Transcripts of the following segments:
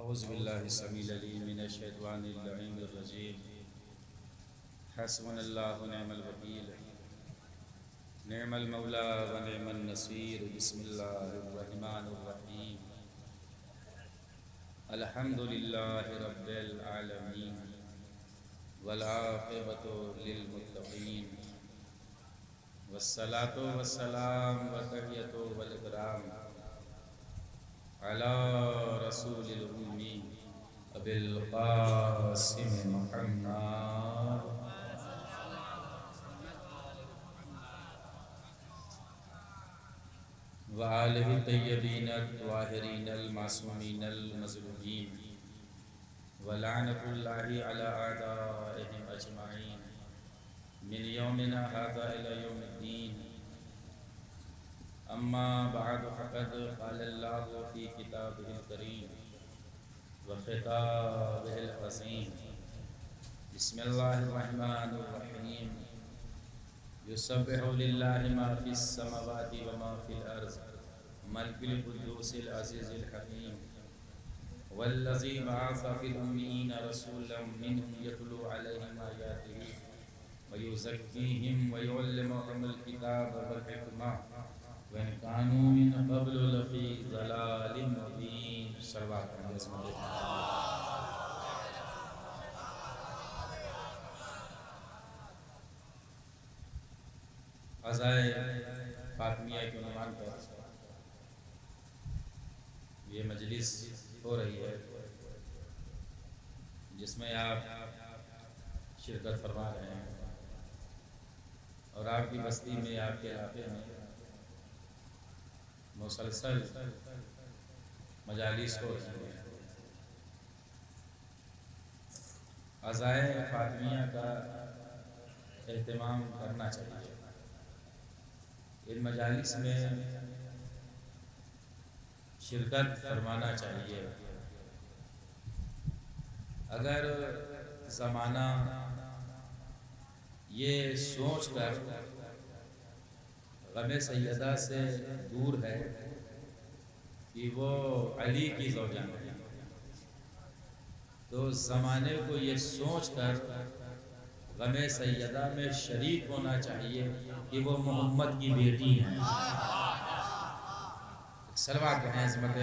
اعوذ باللہ السمیع العلیم من الشیطان اللعین الرجیم حسبنا اللہ ونعم الوکیل نعم المولا ونعم النصیر بسم اللہ الرحمن الرحیم الحمد للہ رب العالمین والعاقبۃ للمتقین والصلاة والسلام والتحیۃ والاکرام علی رسول الأمی ابی القاسم محمد وآلہ الطیبین الطاہرین المعصومین المظلومین ولعنۃ اللہ علی اعدائہم اجمعین من یومنا ھذا الی یوم الدین اما بعد فقد قال اللہ فی کتابہ الکریم وخطابہ العظیم بسم اللہ الرحمن الرحیم یسبح للہ ما فی السماوات وما فی الارض ملک القدوس العزیز الحکیم والذی بعث فی الأمیین رسولا منہم یتلو علیہم آیاتہ ویزکیہم ویعلمہم الکتاب والحکمہ وَإِنْ كَانُوا مِنْ قَبْلُ لَفِي ضَلَالٍ مُبِينٍ صلوات علیہ وسلم. عزائے فاطمیہ کے عنوان پر یہ مجلس ہو رہی ہے جس میں آپ شرکت فرما رہے ہیں اور آپ کی بستی میں آپ کے علاقے میں مسلسل مجالس ہو رہی ہیں. عزائے فاطمیہ کا اہتمام کرنا چاہیے. ان مجالس میں شرکت فرمانا چاہیے. اگر زمانہ یہ سوچ کر غم سیدہ سے دور ہے کہ وہ علی کی زوجہ ہے تو زمانے کو یہ سوچ کر غم سیدہ میں شریک ہونا چاہیے کہ وہ محمد کی بیٹی ہیں. صلوات پڑھیں عظمت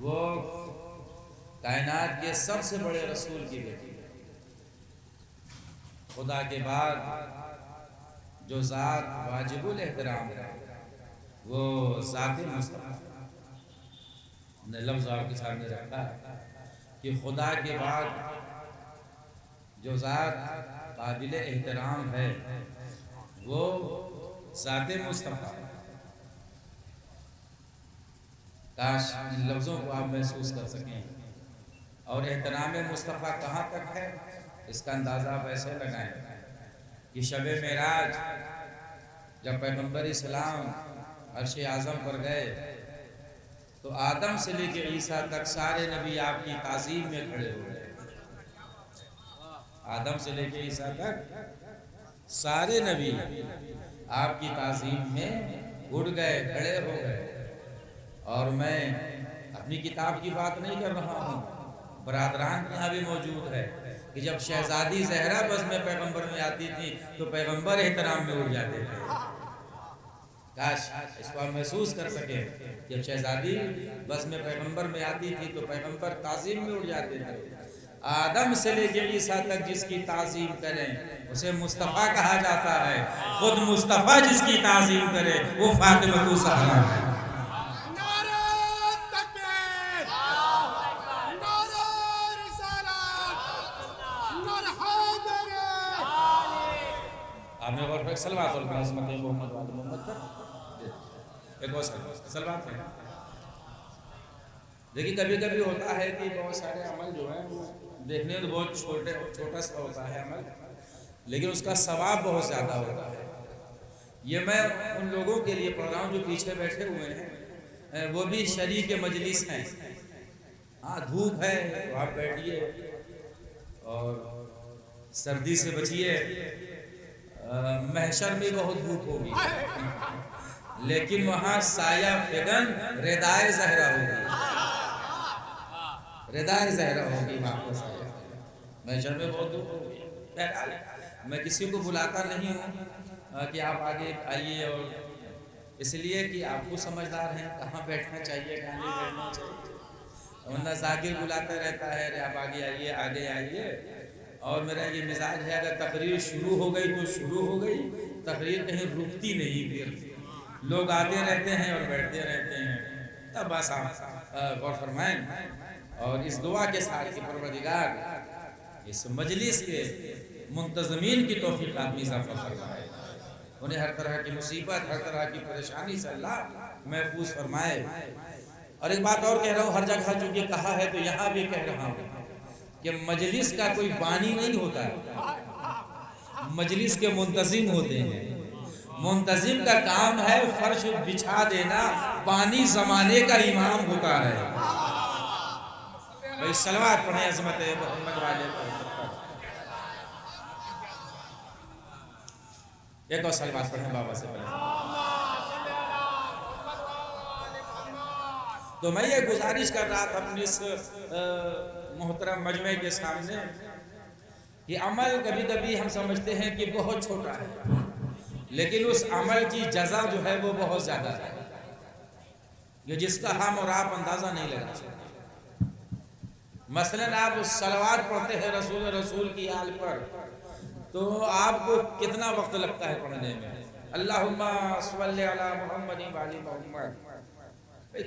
وہ کائنات کے سب سے بڑے رسول کی بیٹی ہے. خدا کے بعد جو ذات واجب الاحترام ہے وہ ذات مصطفیٰ. نے لفظ آپ کے سامنے رکھا ہے کہ خدا کے بعد جو ذات قابل احترام ہے وہ ذات مصطفیٰ. کاش ان لفظوں کو آپ محسوس کر سکیں. اور احترام مصطفیٰ کہاں تک ہے اس کا اندازہ آپ ایسے لگائیں کہ شب معراج جب پیغمبر اسلام عرش اعظم پر گئے تو آدم سے لے کے عیسیٰ تک سارے نبی آپ کی تعظیم میں کھڑے ہو گئے. آدم سے لے کے عیسیٰ تک سارے نبی آپ کی تعظیم میں اٹھ گئے، کھڑے ہو گئے. اور میں اپنی کتاب کی بات نہیں کر رہا ہوں، برادران یہاں بھی موجود ہے کہ جب شہزادی زہرا بزم میں پیغمبر میں آتی تھی تو پیغمبر احترام میں اٹھ جاتے تھے. کاش اس کو ہم محسوس کر سکیں. جب شہزادی بزم میں پیغمبر میں آتی تھی تو پیغمبر تعظیم میں اٹھ جاتے تھے. آدم سے لے کے عیسیٰ تک جس کی تعظیم کریں اسے مصطفیٰ کہا جاتا ہے. خود مصطفیٰ جس کی تعظیم کرے وہ فاطمہ الزہرا ہے. سلوات العظمت محمد وعد محمد پر ایک اور سلوات ہے. دیکھیں کبھی کبھی ہوتا ہے کہ بہت سارے عمل جو ہیں دیکھنے میں بہت چھوٹا سا ہوتا ہے عمل، لیکن اس کا ثواب بہت زیادہ ہوتا ہے. یہ میں ان لوگوں کے لیے پڑھ رہا ہوں جو پیچھے بیٹھے ہوئے ہیں، وہ بھی شریک مجلس ہیں. ہاں دھوپ ہے تو آپ بیٹھیے اور سردی سے بچیے. محشر میں بہت دھوپ ہوگی لیکن وہاں سایہ فگن ردائے زہرا ہوگی، ردائے زہرا ہوگی وہاں پر سایہ فگن۔ محشر میں بہت دکھ ہوگی۔ بہرحال میں کسی کو بلاتا نہیں ہوں کہ آپ آگے آئیے، اور اس لیے کہ آپ کو سمجھدار ہیں کہاں بیٹھنا چاہیے کہاں نہیں بیٹھنا چاہیے، ورنہ ذاکر بلاتا رہتا ہے آپ آگے آئیے آگے آئیے، اور میرا یہ مزاج ہے اگر تقریر شروع ہو گئی تو شروع ہو گئی، تقریر کہیں رکتی نہیں، پھر لوگ آتے رہتے ہیں اور بیٹھتے رہتے ہیں۔ تب بس آپ غور فرمائیں اور اس دعا کے ساتھ کہ پروردگار اس مجلس کے منتظمین کی توفیق آدمی اضافہ فرمائے، انہیں ہر طرح کی مصیبت ہر طرح کی پریشانی سے اللہ محفوظ فرمائے۔ اور ایک بات اور کہہ رہا ہوں، ہر جگہ چونکہ کہا ہے تو یہاں بھی کہہ رہا ہوں کہ مجلس کا کوئی بانی نہیں ہوتا ہے، مجلس کے منتظم ہوتے ہیں۔ منتظم کا کام ہے فرش بچھا دینا، بانی زمانے کا امام ہوتا ہے۔ بھائی صلوات پڑھیں عظمت محمد والے پر، ایک اور صلوات پڑھیں بابا سے پڑھیں۔ تو میں یہ گزارش کر رہا تھا اپنی اس محترم مجمع کے سامنے کہ عمل کبھی کبھی ہم سمجھتے ہیں کہ بہت چھوٹا ہے، لیکن اس عمل کی جزا جو ہے وہ بہت زیادہ ہے، یہ جس کا ہم اور آپ اندازہ نہیں لگا سکتے۔ مثلاً آپ صلوات پڑھتے ہیں رسول کی آل پر، تو آپ کو کتنا وقت لگتا ہے پڑھنے میں؟ اللہم صلی علی محمد وعلی محمد،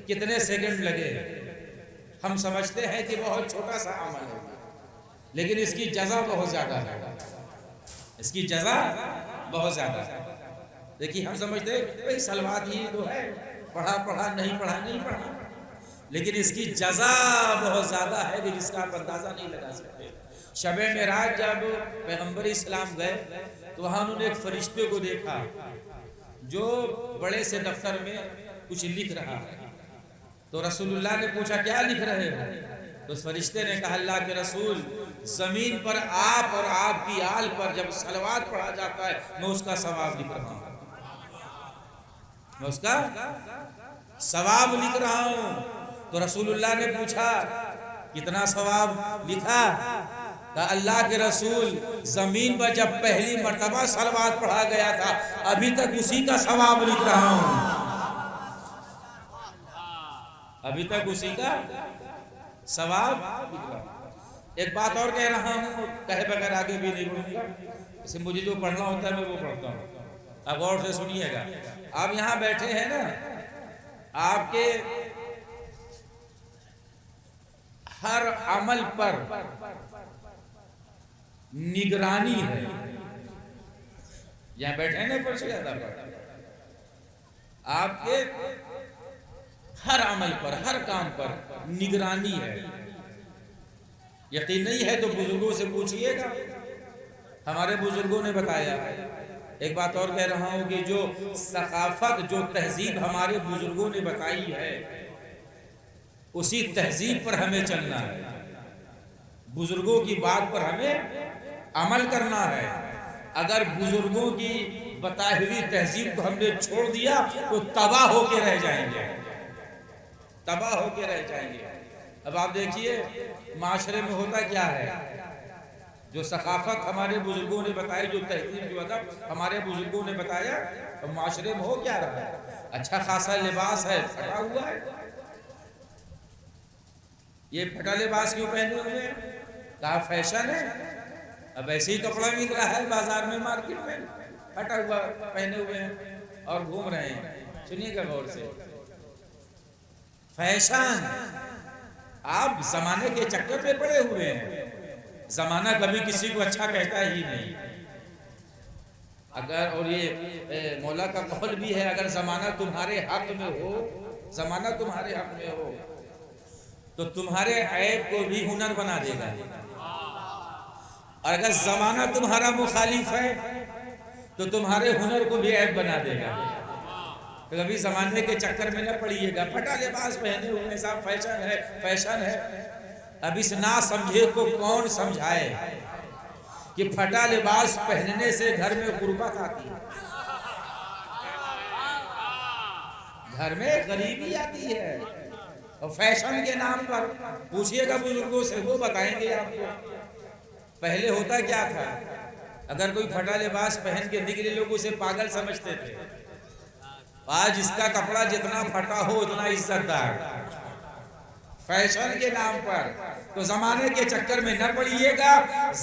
کتنے سیکنڈ لگے؟ ہم سمجھتے ہیں کہ بہت چھوٹا سا عمل ہے، لیکن اس کی جزا بہت زیادہ ہے، اس کی جزا بہت زیادہ ہے۔ دیکھیے ہم سمجھتے ہیں صلوات ہی تو ہے، پڑھا نہیں پڑھا، لیکن اس کی جزا بہت زیادہ ہے کہ جس کا آپ اندازہ نہیں لگا سکتے۔ شب معراج جب پیغمبر اسلام گئے تو وہاں انہوں نے ایک فرشتے کو دیکھا جو بڑے سے دفتر میں کچھ لکھ رہا ہے، تو رسول اللہ نے پوچھا کیا لکھ رہے ہو؟ تو اس فرشتے نے کہا اللہ کے رسول، زمین پر آپ اور آپ کی آل پر جب صلوات پڑھا جاتا ہے میں اس کا ثواب لکھ رہا ہوں، میں اس کا ثواب لکھ رہا ہوں۔ تو رسول اللہ نے پوچھا کتنا ثواب لکھا؟ کہا اللہ کے رسول، زمین پر جب پہلی مرتبہ صلوات پڑھا گیا تھا ابھی تک اسی کا ثواب لکھ رہا ہوں، ابھی تک اسی کا ثواب لکھ رہا ہوں۔ ایک بات اور کہہ رہا ہوں، کہے بغیر آگے بھی نہیں بڑھوں گا، اسے مجھے جو پڑھنا ہوتا ہے میں وہ پڑھتا ہوں، اب غور سے سنیے گا۔ آپ یہاں بیٹھے ہیں نا، آپ کے ہر عمل پر نگرانی ہے، یہاں بیٹھے ہیں نا فرش زیادہ پر، آپ کے ہر عمل پر ہر کام پر نگرانی ہے۔ یقین نہیں ہے تو بزرگوں سے پوچھئے گا، ہمارے بزرگوں نے بتایا۔ ایک بات اور کہہ رہا ہوں کہ جو ثقافت جو تہذیب ہمارے بزرگوں نے بتائی ہے اسی تہذیب پر ہمیں چلنا ہے، بزرگوں کی بات پر ہمیں عمل کرنا ہے۔ اگر بزرگوں کی بتائی ہوئی تہذیب کو ہم نے چھوڑ دیا تو تباہ ہو کے رہ جائیں گے، تباہ ہو کے رہ جائیں گے۔ اب آپ دیکھیے معاشرے میں ہوتا کیا ہے، جو ثقافت ہمارے بزرگوں نے بتائی، جو تہذیب جو ادب ہمارے بزرگوں نے بتایا، تو معاشرے میں ہو کیا رہا ہے؟ اچھا خاصا لباس ہے پھٹا ہوا ہے، یہ پھٹا لباس کیوں پہنے ہوئے ہیں؟ کہا فیشن ہے، اب ایسے ہی کپڑا مل رہا ہے بازار میں مارکیٹ میں، پھٹا ہوا پہنے ہوئے ہیں اور گھوم رہے ہیں۔ سنیے گا غور سے، فیشن، آپ زمانے کے چکر پہ پڑے ہوئے ہیں، زمانہ کبھی کسی کو اچھا کہتا ہی نہیں۔ اگر اور یہ مولا کا قول بھی ہے، اگر زمانہ تمہارے حق میں ہو، زمانہ تمہارے حق میں ہو تو تمہارے عیب کو بھی ہنر بنا دے گا، اور اگر زمانہ تمہارا مخالف ہے تو تمہارے ہنر کو بھی عیب بنا دے گا۔ تو کبھی زمانے کے چکر میں نہ پڑیے گا، پھٹا لباس پہنے ہوئے صاحب فیشن ہے، فیشن ہے۔ اب اس نا سمجھے کو کون سمجھائے کہ پھٹا لباس پہننے سے گھر میں غربت آتی ہے، گھر میں غریبی آتی ہے، اور فیشن کے نام پر پوچھئے گا بزرگوں سے، وہ بتائیں گے آپ کو پہلے ہوتا کیا تھا۔ اگر کوئی پھٹا لباس پہن کے نکلے لوگ اسے پاگل سمجھتے تھے، آج اس کا کپڑا جتنا پھٹا ہو اتنا عزت دار، فیشن کے نام پر۔ تو زمانے کے چکر میں نہ پڑیے گا،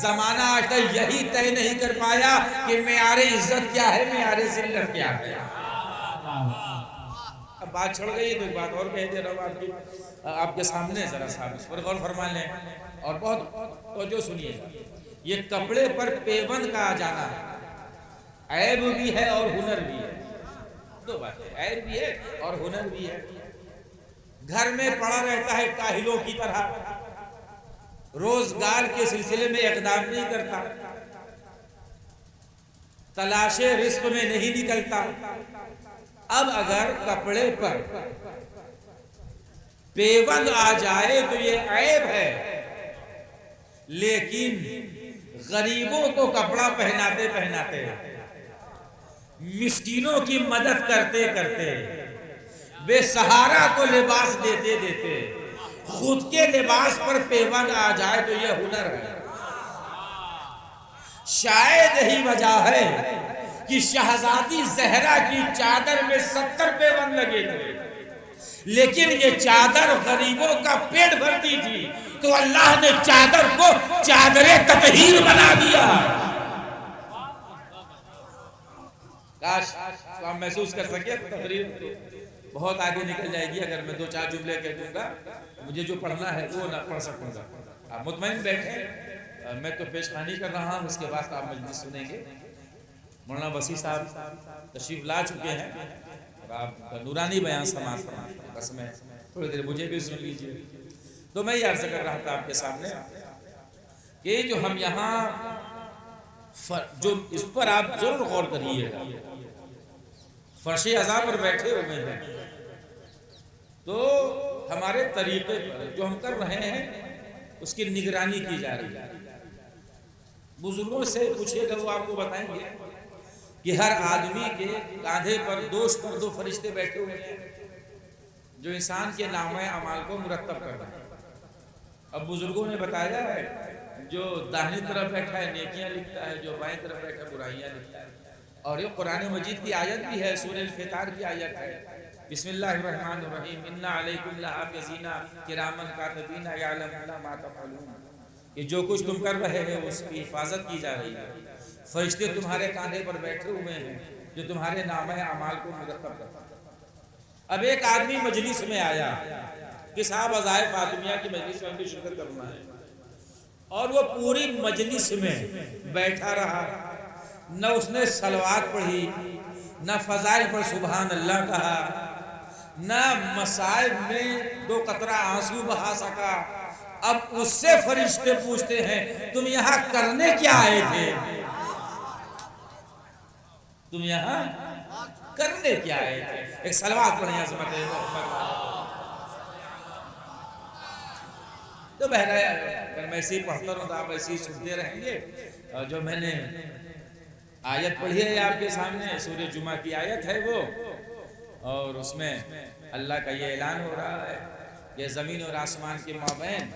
زمانہ آج تک یہی طے نہیں کر پایا کہ معیار عزت کیا ہے، معیار ذلت کیا ہے۔ اب بات چھڑ گئی تو ایک بات اور کہہ دے رہا ہوں آپ کے سامنے، ذرا صاحب اس پر غور فرما لیں اور بہت توجہ سنیے گا۔ یہ کپڑے پر پیوند کا آ جانا عیب بھی ہے اور ہنر بھی ہے، دو باتیں، عیب بھی ہے اور ہنر بھی ہے۔ گھر میں پڑا رہتا ہے کاہلوں کی طرح، روزگار کے سلسلے میں اقدام نہیں کرتا، تلاش رزق میں نہیں نکلتا۔ اب اگر کپڑے پر پیوند آ جائے تو یہ عیب ہے، لیکن غریبوں کو کپڑا پہناتے پہناتے، مسکینوں کی مدد کرتے کرتے، بے سہارا کو لباس دیتے دیتے خود کے لباس پر پیوند آ جائے تو یہ ہنر ہے۔ شاید یہی وجہ ہے کہ شہزادی زہرا کی چادر میں 70 پیوند لگے تھے، لیکن یہ چادر غریبوں کا پیٹ بھرتی تھی، تو اللہ نے چادر کو چادر تطہیر بنا دیا۔ کاش آپ محسوس کر سکے، تقریر بہت آگے نکل جائے گی اگر میں 2-4 جملے کہہ دوں گا، مجھے جو پڑھنا ہے وہ نہ پڑھ سکوں گا۔ آپ مطمئن بیٹھیں، میں تو پیش خانی کر رہا ہوں، اس کے بعد آپ مجلس سنیں گے۔ مولانا وسیع صاحب تشریف لا چکے ہیں اور آپ کا نورانی بیان سماعت فرمائیں، بس میں تھوڑی دیر مجھے بھی سن لیجیے۔ تو میں یہ عرض کر رہا تھا آپ کے سامنے کہ جو ہم یہاں جو اس پر آپ ضرور غور کریے گا، فرش عزا پر بیٹھے ہوئے ہیں تو ہمارے طریقے پر جو ہم کر رہے ہیں اس کی نگرانی کی جا رہی ہے۔ بزرگوں سے پوچھئے گا، وہ آپ کو بتائیں گے کہ ہر آدمی کے کاندھے پر دو فرشتے بیٹھے ہوئے ہیں جو انسان کے نامہ اعمال کو مرتب کر رہے ہیں۔ اب بزرگوں نے بتایا ہے جو داہنی طرف بیٹھا ہے نیکیاں لکھتا ہے، جو بائیں طرف بیٹھا ہے برائیاں لکھتا ہے۔ اور یہ قرآن مجید کی آیت بھی ہے، سورہ الفطار کی آیت ہے، بسم اللہ الرحمن الرحیم، اِنَّا عَلَيْكُمْ لَحَافِظِينَ كِرَامًا كَاتِبِينَ يَعْلَمُونَ مَا تَفْعَلُونَ، کہ جو کچھ تم کر رہے ہو اس کی حفاظت کی جا رہی ہے، فرشتے تمہارے کاندھے پر بیٹھے ہوئے ہیں جو تمہارے نامہ اعمال کو مرتب کرتے ہیں۔ اب ایک آدمی مجلس میں آیا کہ صاحب عزائے فاطمیہ کی مجلس میں بھی شرکت کرنا ہے، اور وہ پوری مجلس میں بیٹھا رہا، نہ اس نے صلوات پڑھی، نہ فضائل پر سبحان اللہ کہا، نہ مصائب میں 2 قطرہ آنسو بہا سکا۔ اب اس سے فرشتے پوچھتے ہیں تم یہاں کرنے کیا آئے تھے؟ تم یہاں کرنے کیا آئے تھے؟ ایک صلوات پڑھیں عظمت تو بہرحال اگر میں ایسے ہی پڑھتا رہوں تو آپ ایسے ہی سنتے رہیں گے۔ اور جو میں نے آیت پڑھی ہے آپ کے سامنے، سورہ جمعہ کی آیت ہے وہ، اور اس میں اللہ کا یہ اعلان ہو رہا ہے کہ زمین اور آسمان کے مابین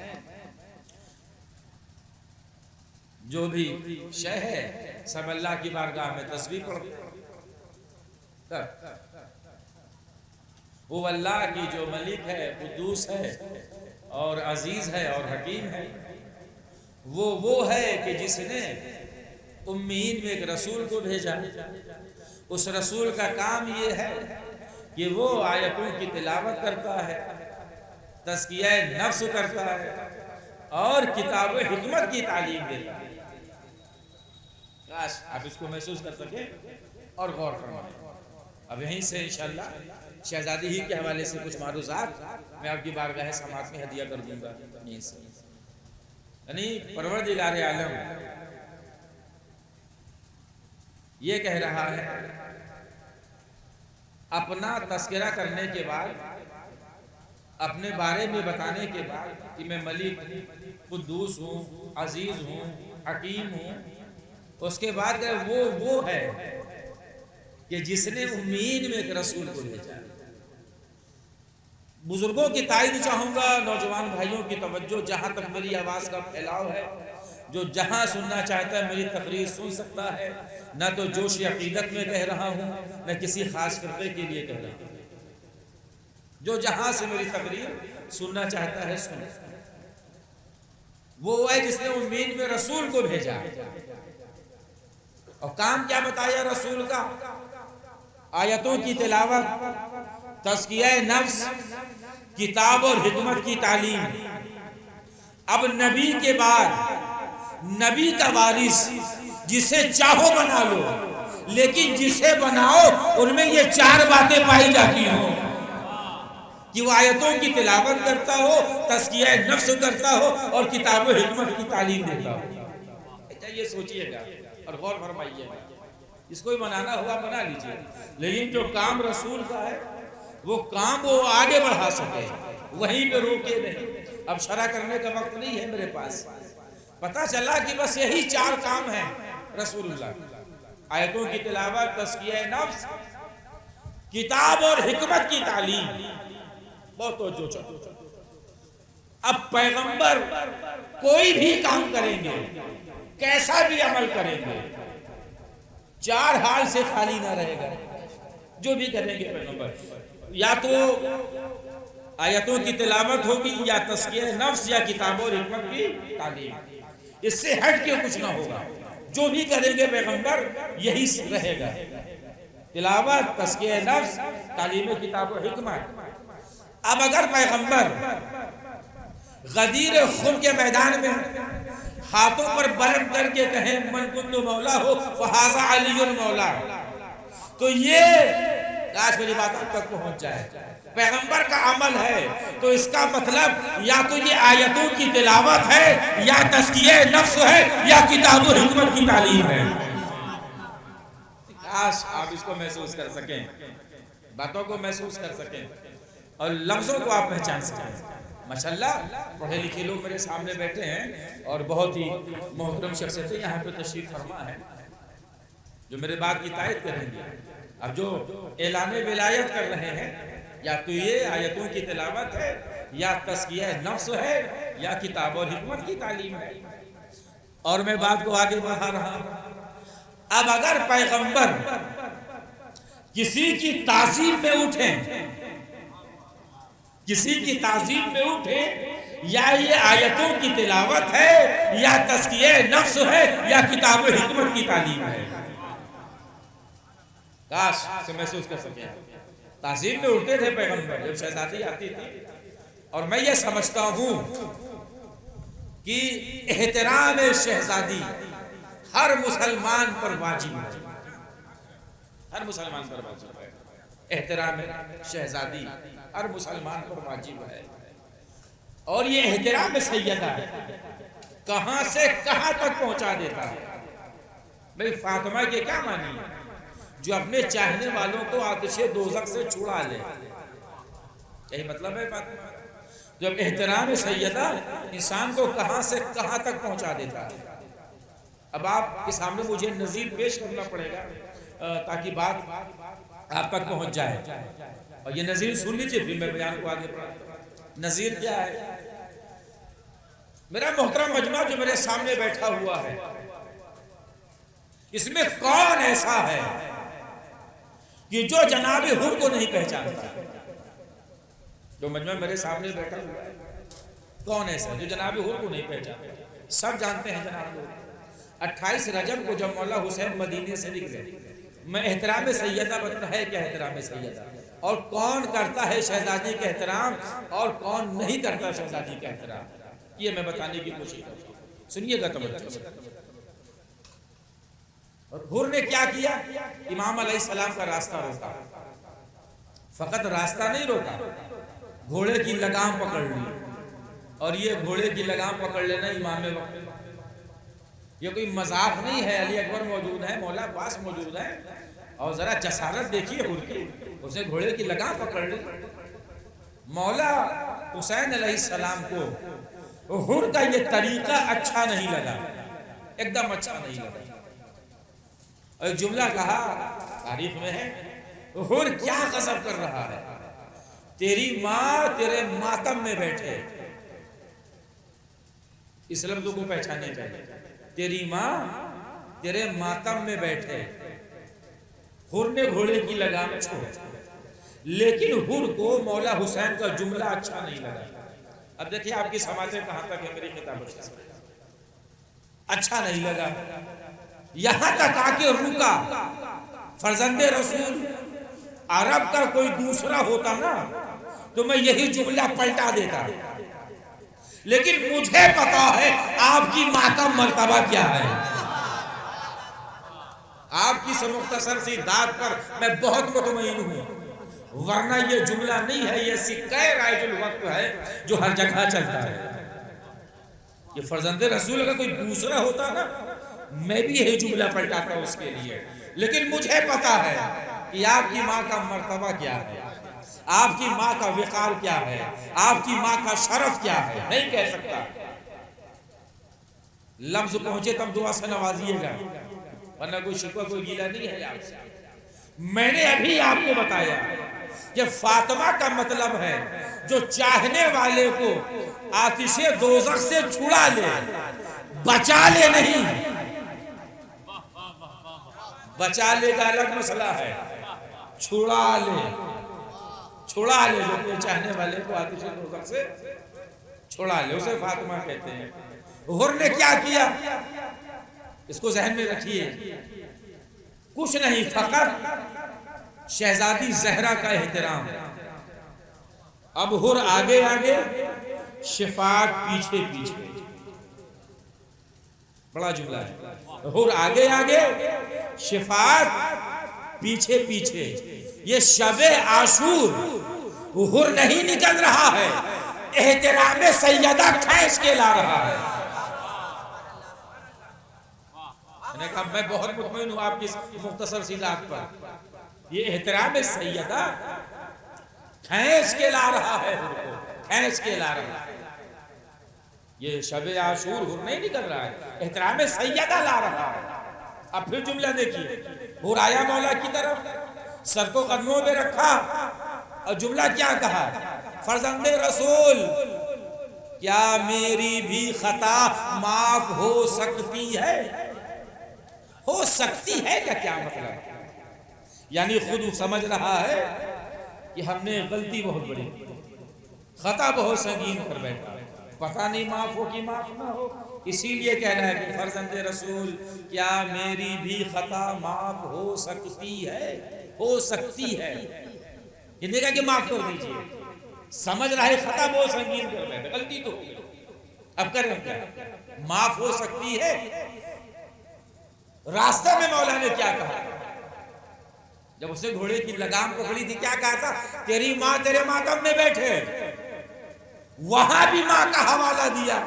جو بھی شے ہے سب اللہ کی بارگاہ میں تسبیح پڑھتے، وہ اللہ کی جو ملک ہے، قدوس ہے اور عزیز ہے اور حکیم ہے، وہ ہے کہ جس نے امیین میں ایک رسول کو بھیجا۔ اس رسول کا کام یہ ہے کہ وہ آیتوں کی تلاوت کرتا ہے، تزکیہ نفس کرتا ہے اور کتاب و حکمت کی تعلیم دیتا ہے۔ کاش آپ اس کو محسوس کر سکیں اور غور فرمائیں۔ اب یہیں سے انشاءاللہ شہزادی ہی کے حوالے سے کچھ معروضات میں آپ کی بارگاہ سماعت میں ہدیہ کر دوں گا۔ یعنی پروردگار عالم یہ کہہ رہا ہے اپنا تذکرہ کرنے کے بعد، اپنے بارے میں بتانے کے بعد کہ میں ملک قدوس ہوں، عزیز ہوں، حکیم ہوں، اس کے بعد وہ ہے کہ جس نے امید میں ایک رسول کو بھیجا۔ بزرگوں کی تائید چاہوں گا، نوجوان بھائیوں کی توجہ، جہاں تک میری آواز کا پھیلاؤ ہے، جو جہاں سننا چاہتا ہے میری تقریر سن سکتا ہے، نہ تو جوش عقیدت میں کہہ رہا ہوں، نہ کسی خاص فرقے کے لیے کہہ رہا ہوں، جو جہاں سے میری تقریر سننا چاہتا ہے سن۔ وہ ہے جس نے امید میں رسول کو بھیجا، اور کام کیا بتایا رسول کا؟ آیتوں کی تلاوت، تزکیہ نفس، کتاب اور حکمت کی تعلیم۔ اب نبی کے بعد نبی کا وارث جسے چاہو بنا لو، لیکن جسے بناؤ ان میں یہ چار باتیں پائی جاتی ہوں کہ وہ آیتوں کی تلاوت کرتا ہو، تزکیہ نفس کرتا ہو، اور کتاب و حکمت کی تعلیم دیتا ہو۔ یہ سوچئے گا اور غور فرمائیے گا، اس کو بنانا ہوا بنا لیجئے، لیکن جو کام رسول کا ہے وہ کام وہ آگے بڑھا سکے، وہیں پہ روکے نہیں۔ اب شرح کرنے کا وقت نہیں ہے میرے پاس، پتہ چلا کہ بس یہی چار کام ہیں رسول اللہ: آیتوں کی تلاوت، تزکیہ نفس، کتاب اور حکمت کی تعلیم۔ بہت توجہ چاہیے۔ اب پیغمبر کوئی بھی کام کریں گے، کیسا بھی عمل کریں گے، چار حال سے خالی نہ رہے گا۔ جو بھی کریں گے پیغمبر، یا تو آیتوں کی تلاوت ہوگی، یا تزکیہ نفس، یا کتاب اور حکمت کی تعلیم، اس سے ہٹ کے کچھ نہ ہوگا۔ جو بھی کریں گے پیغمبر یہی رہے گا، تلاوت، تزکیہ نفس، تعلیم کتاب و حکمت۔ اب اگر پیغمبر غدیر خون کے میدان میں ہاتھوں پر بلند کر کے کہیں من کنت مولا ہو فہذا علی المولا، تو یہ کاش میری بات اب تک پہنچ جائے، پیغمبر کا عمل ہے تو اس کا مطلب یا تو یہ آیتوں کی تلاوت ہے، یا تزکیہ نفس ہے، یا کتاب و حکمت کی تعلیم ہے۔ کاش آپ اس کو محسوس کر سکیں، باتوں کو محسوس کر سکیں اور لفظوں کو آپ پہچان سکیں۔ ماشاءاللہ پڑھے لکھے لوگ میرے سامنے بیٹھے ہیں اور بہت ہی محترم شخصیتیں یہاں پہ تشریف فرما ہے جو میرے بات کی تائید کریں گے۔ اب جو اعلان ولایت کر رہے ہیں، یا تو یہ آیتوں کی تلاوت ہے، یا تزکیہ نفس ہے، یا کتاب اور حکمت کی تعلیم ہے، اور میں بات کو آگے بڑھا رہا ہوں۔ اب اگر پیغمبر کسی کی تعظیم میں اٹھیں، کسی کی تعظیم میں اٹھیں، یا یہ آیتوں کی تلاوت ہے، یا تزکیہ نفس ہے، یا کتاب و حکمت کی تعلیم ہے، کاش سے محسوس کر سکیں۔ تعظیم میں اٹھتے تھے پیغمبر جب شہزادی آتی تھی، اور میں یہ سمجھتا ہوں کہ احترام شہزادی ہر مسلمان پر واجب ہے، ہر مسلمان پر واجب ہے، احترام شہزادی ہر مسلمان پر واجب ہے۔ اور یہ احترام سیدہ کہاں سے کہاں تک پہنچا دیتا ہے۔ بھئی فاطمہ کے کیا معنی ہے؟ جو اپنے چاہنے والوں کو آتش دوزخ سے چھڑا لے، یہی مطلب ہے فاطمہ۔ جب احترام سیدہ انسان کو کہاں سے کہاں تک پہنچا دیتا ہے۔ اب آپ کے سامنے مجھے نظیر پیش کرنا پڑے گا تاکہ بات آپ تک پہنچ جائے، اور یہ نظیر سن لیجئے پھر میں بیان کو آگے بڑھاتا ہوں۔ نظیر کیا ہے؟ میرا محترم مجمع جو میرے سامنے بیٹھا ہوا ہے، اس میں کون ایسا ہے کہ جو جناب حر کو نہیں پہچانتا؟ جو مجمع میرے سامنے بیٹھا ہوا ہے، کون ایسا جو جناب حر کو نہیں پہچانتا؟ سب جانتے ہیں جناب حر۔ 28 رجب کو جب مولا حسین مدینے سے نکلے، میں احترام سیدہ بتنا ہے کیا احترام سیدہ، اور کون کرتا ہے شہزادی کا احترام اور کون نہیں کرتا شہزادی کا احترام، یہ میں بتانے کی کوشش کرتا ہوں، سنیے گا توجہ سے۔ اور حر نے کیا کیا؟ امام علیہ السلام کا راستہ روکا، فقط راستہ نہیں روکا، گھوڑے کی لگام پکڑ لی۔ اور یہ گھوڑے کی لگام پکڑ لینا امام وقت، یہ کوئی مذاق نہیں ہے۔ علی اکبر موجود ہے، مولا عباس موجود ہے، اور ذرا جسارت دیکھیے حر کی، اسے گھوڑے کی لگام پکڑ لی۔ مولا حسین علیہ السلام کو حر کا یہ طریقہ اچھا نہیں لگا، ایک دم اچھا نہیں لگا، اور جملہ کہا تاریخ میں ہے، حر کیا غضب کر رہا ہے، تیری ماں تیرے ماتم میں بیٹھے، اس لفظ کو پہچانے چاہیے، تیری ماں تیرے ماتم میں بیٹھے، حر نے گھوڑے کی لگام چھوڑ، لیکن حر کو مولا حسین کا جملہ اچھا نہیں لگا۔ اب دیکھیں آپ کی سماعتیں کہاں تک ہے میری کتابوں سے، اچھا نہیں لگا، یہاں تک آ کے رکا۔ فرزند رسول عرب کا کوئی دوسرا ہوتا نا تو میں یہی جملہ پلٹا دیتا، لیکن مجھے پتا ہے آپ کی ماں کا مرتبہ کیا ہے۔ آپ کی مختصر سی داد پر میں بہت مطمئن ہوں، ورنہ یہ جملہ نہیں ہے، یہ سکہ رائج الوقت ہے جو ہر جگہ چلتا ہے۔ یہ فرزند رسول اگر کوئی دوسرا ہوتا نا میں بھی یہی جملہ پلٹاتا اس کے لیے، لیکن مجھے پتا ہے کہ آپ کی ماں کا مرتبہ کیا ہے، آپ کی ماں کا وقار کیا ہے، آپ کی ماں کا شرف کیا ہے، نہیں کہہ سکتا۔ لفظ پہنچے تب دعا سے نوازیے گا، ورنہ کوئی شکوہ کوئی گیلہ نہیں ہے آپ سے۔ میں نے ابھی آپ کو بتایا کہ فاطمہ کا مطلب ہے جو چاہنے والے کو آتش دوزخ سے چھڑا لے، بچا لے نہیں۔ بچا لے کا الگ مسئلہ ہے، چھڑا لے، چھڑا لے، جو اپنے چاہنے والے کو آتش دوزخ سے چھڑا لے، اسے فاطمہ کہتے ہیں۔ حر نے کیا کیا اس کو ذہن میں رکھیے، کچھ نہیں، فقط شہزادی زہرا کا احترام۔ اب حر آگے آگے، شفاعت پیچھے پیچھے، بڑا جملہ ہے، حر آگے آگے، شفاعت پیچھے پیچھے۔ یہ شب عاشور حر نہیں نکل رہا ہے، احترام سیدہ کھینچ کے لا رہا ہے۔ میں نے کہا میں بہت مطمئن ہوں آپ کی مختصر سی ذات پر، یہ احترام سیدہ کھینچ کے لا رہا ہے، کھینچ کے لا رہا ہے۔ یہ شب عاشور حر نہیں نکل رہا ہے، احترام سیدہ لا رہا ہے۔ اب پھر جملہ دیکھیے، حر آیا مولا کی طرف، سر کو قدموں میں رکھا اور جملہ کیا کہا، فرزند رسول کیا میری بھی خطا معاف ہو سکتی ہے؟ ہو سکتی ہے کیا مطلب؟ یعنی خود سمجھ رہا ہے کہ ہم نے غلطی بہت بڑی کی، خطا بہت سنگین کر بیٹھا، پتہ نہیں معاف ہو کہ معاف نہ ہو، اسی لیے کہہ رہا ہے کہ فرزند رسول کیا میری بھی خطا معاف ہو سکتی ہے؟ ہو سکتی ہے، یہ نہیں کہا کہ معاف کر دیجئے، سمجھ رہا ہے خطا بہت سنگین کر بیٹھا، غلطی تو ہو گئی، اب کریں کیا، معاف ہو سکتی ہے۔ راستہ میں مولا نے کیا کہا، جب اسے گھوڑے کی لگام پکڑی تھی کیا کہا تھا، تیری ماں تیرے ماتم میں بیٹھے، وہاں بھی ماں کا حوالہ دیا،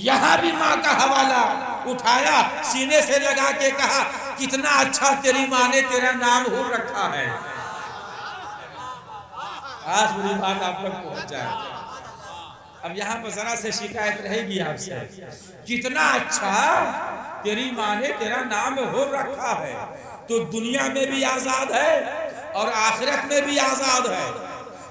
یہاں بھی ماں کا حوالہ اٹھایا، سینے سے لگا کے کہا کتنا اچھا تیری ماں نے تیرا نام حر رکھا ہے۔ آج بری بات آپ تک پہنچ جائے، اب یہاں پر ذرا سے شکایت رہے گی آپ سے، کتنا اچھا تیری ماں نے تیرا نام حر رکھا ہے، تو دنیا میں بھی آزاد ہے اور آخرت میں بھی آزاد ہے۔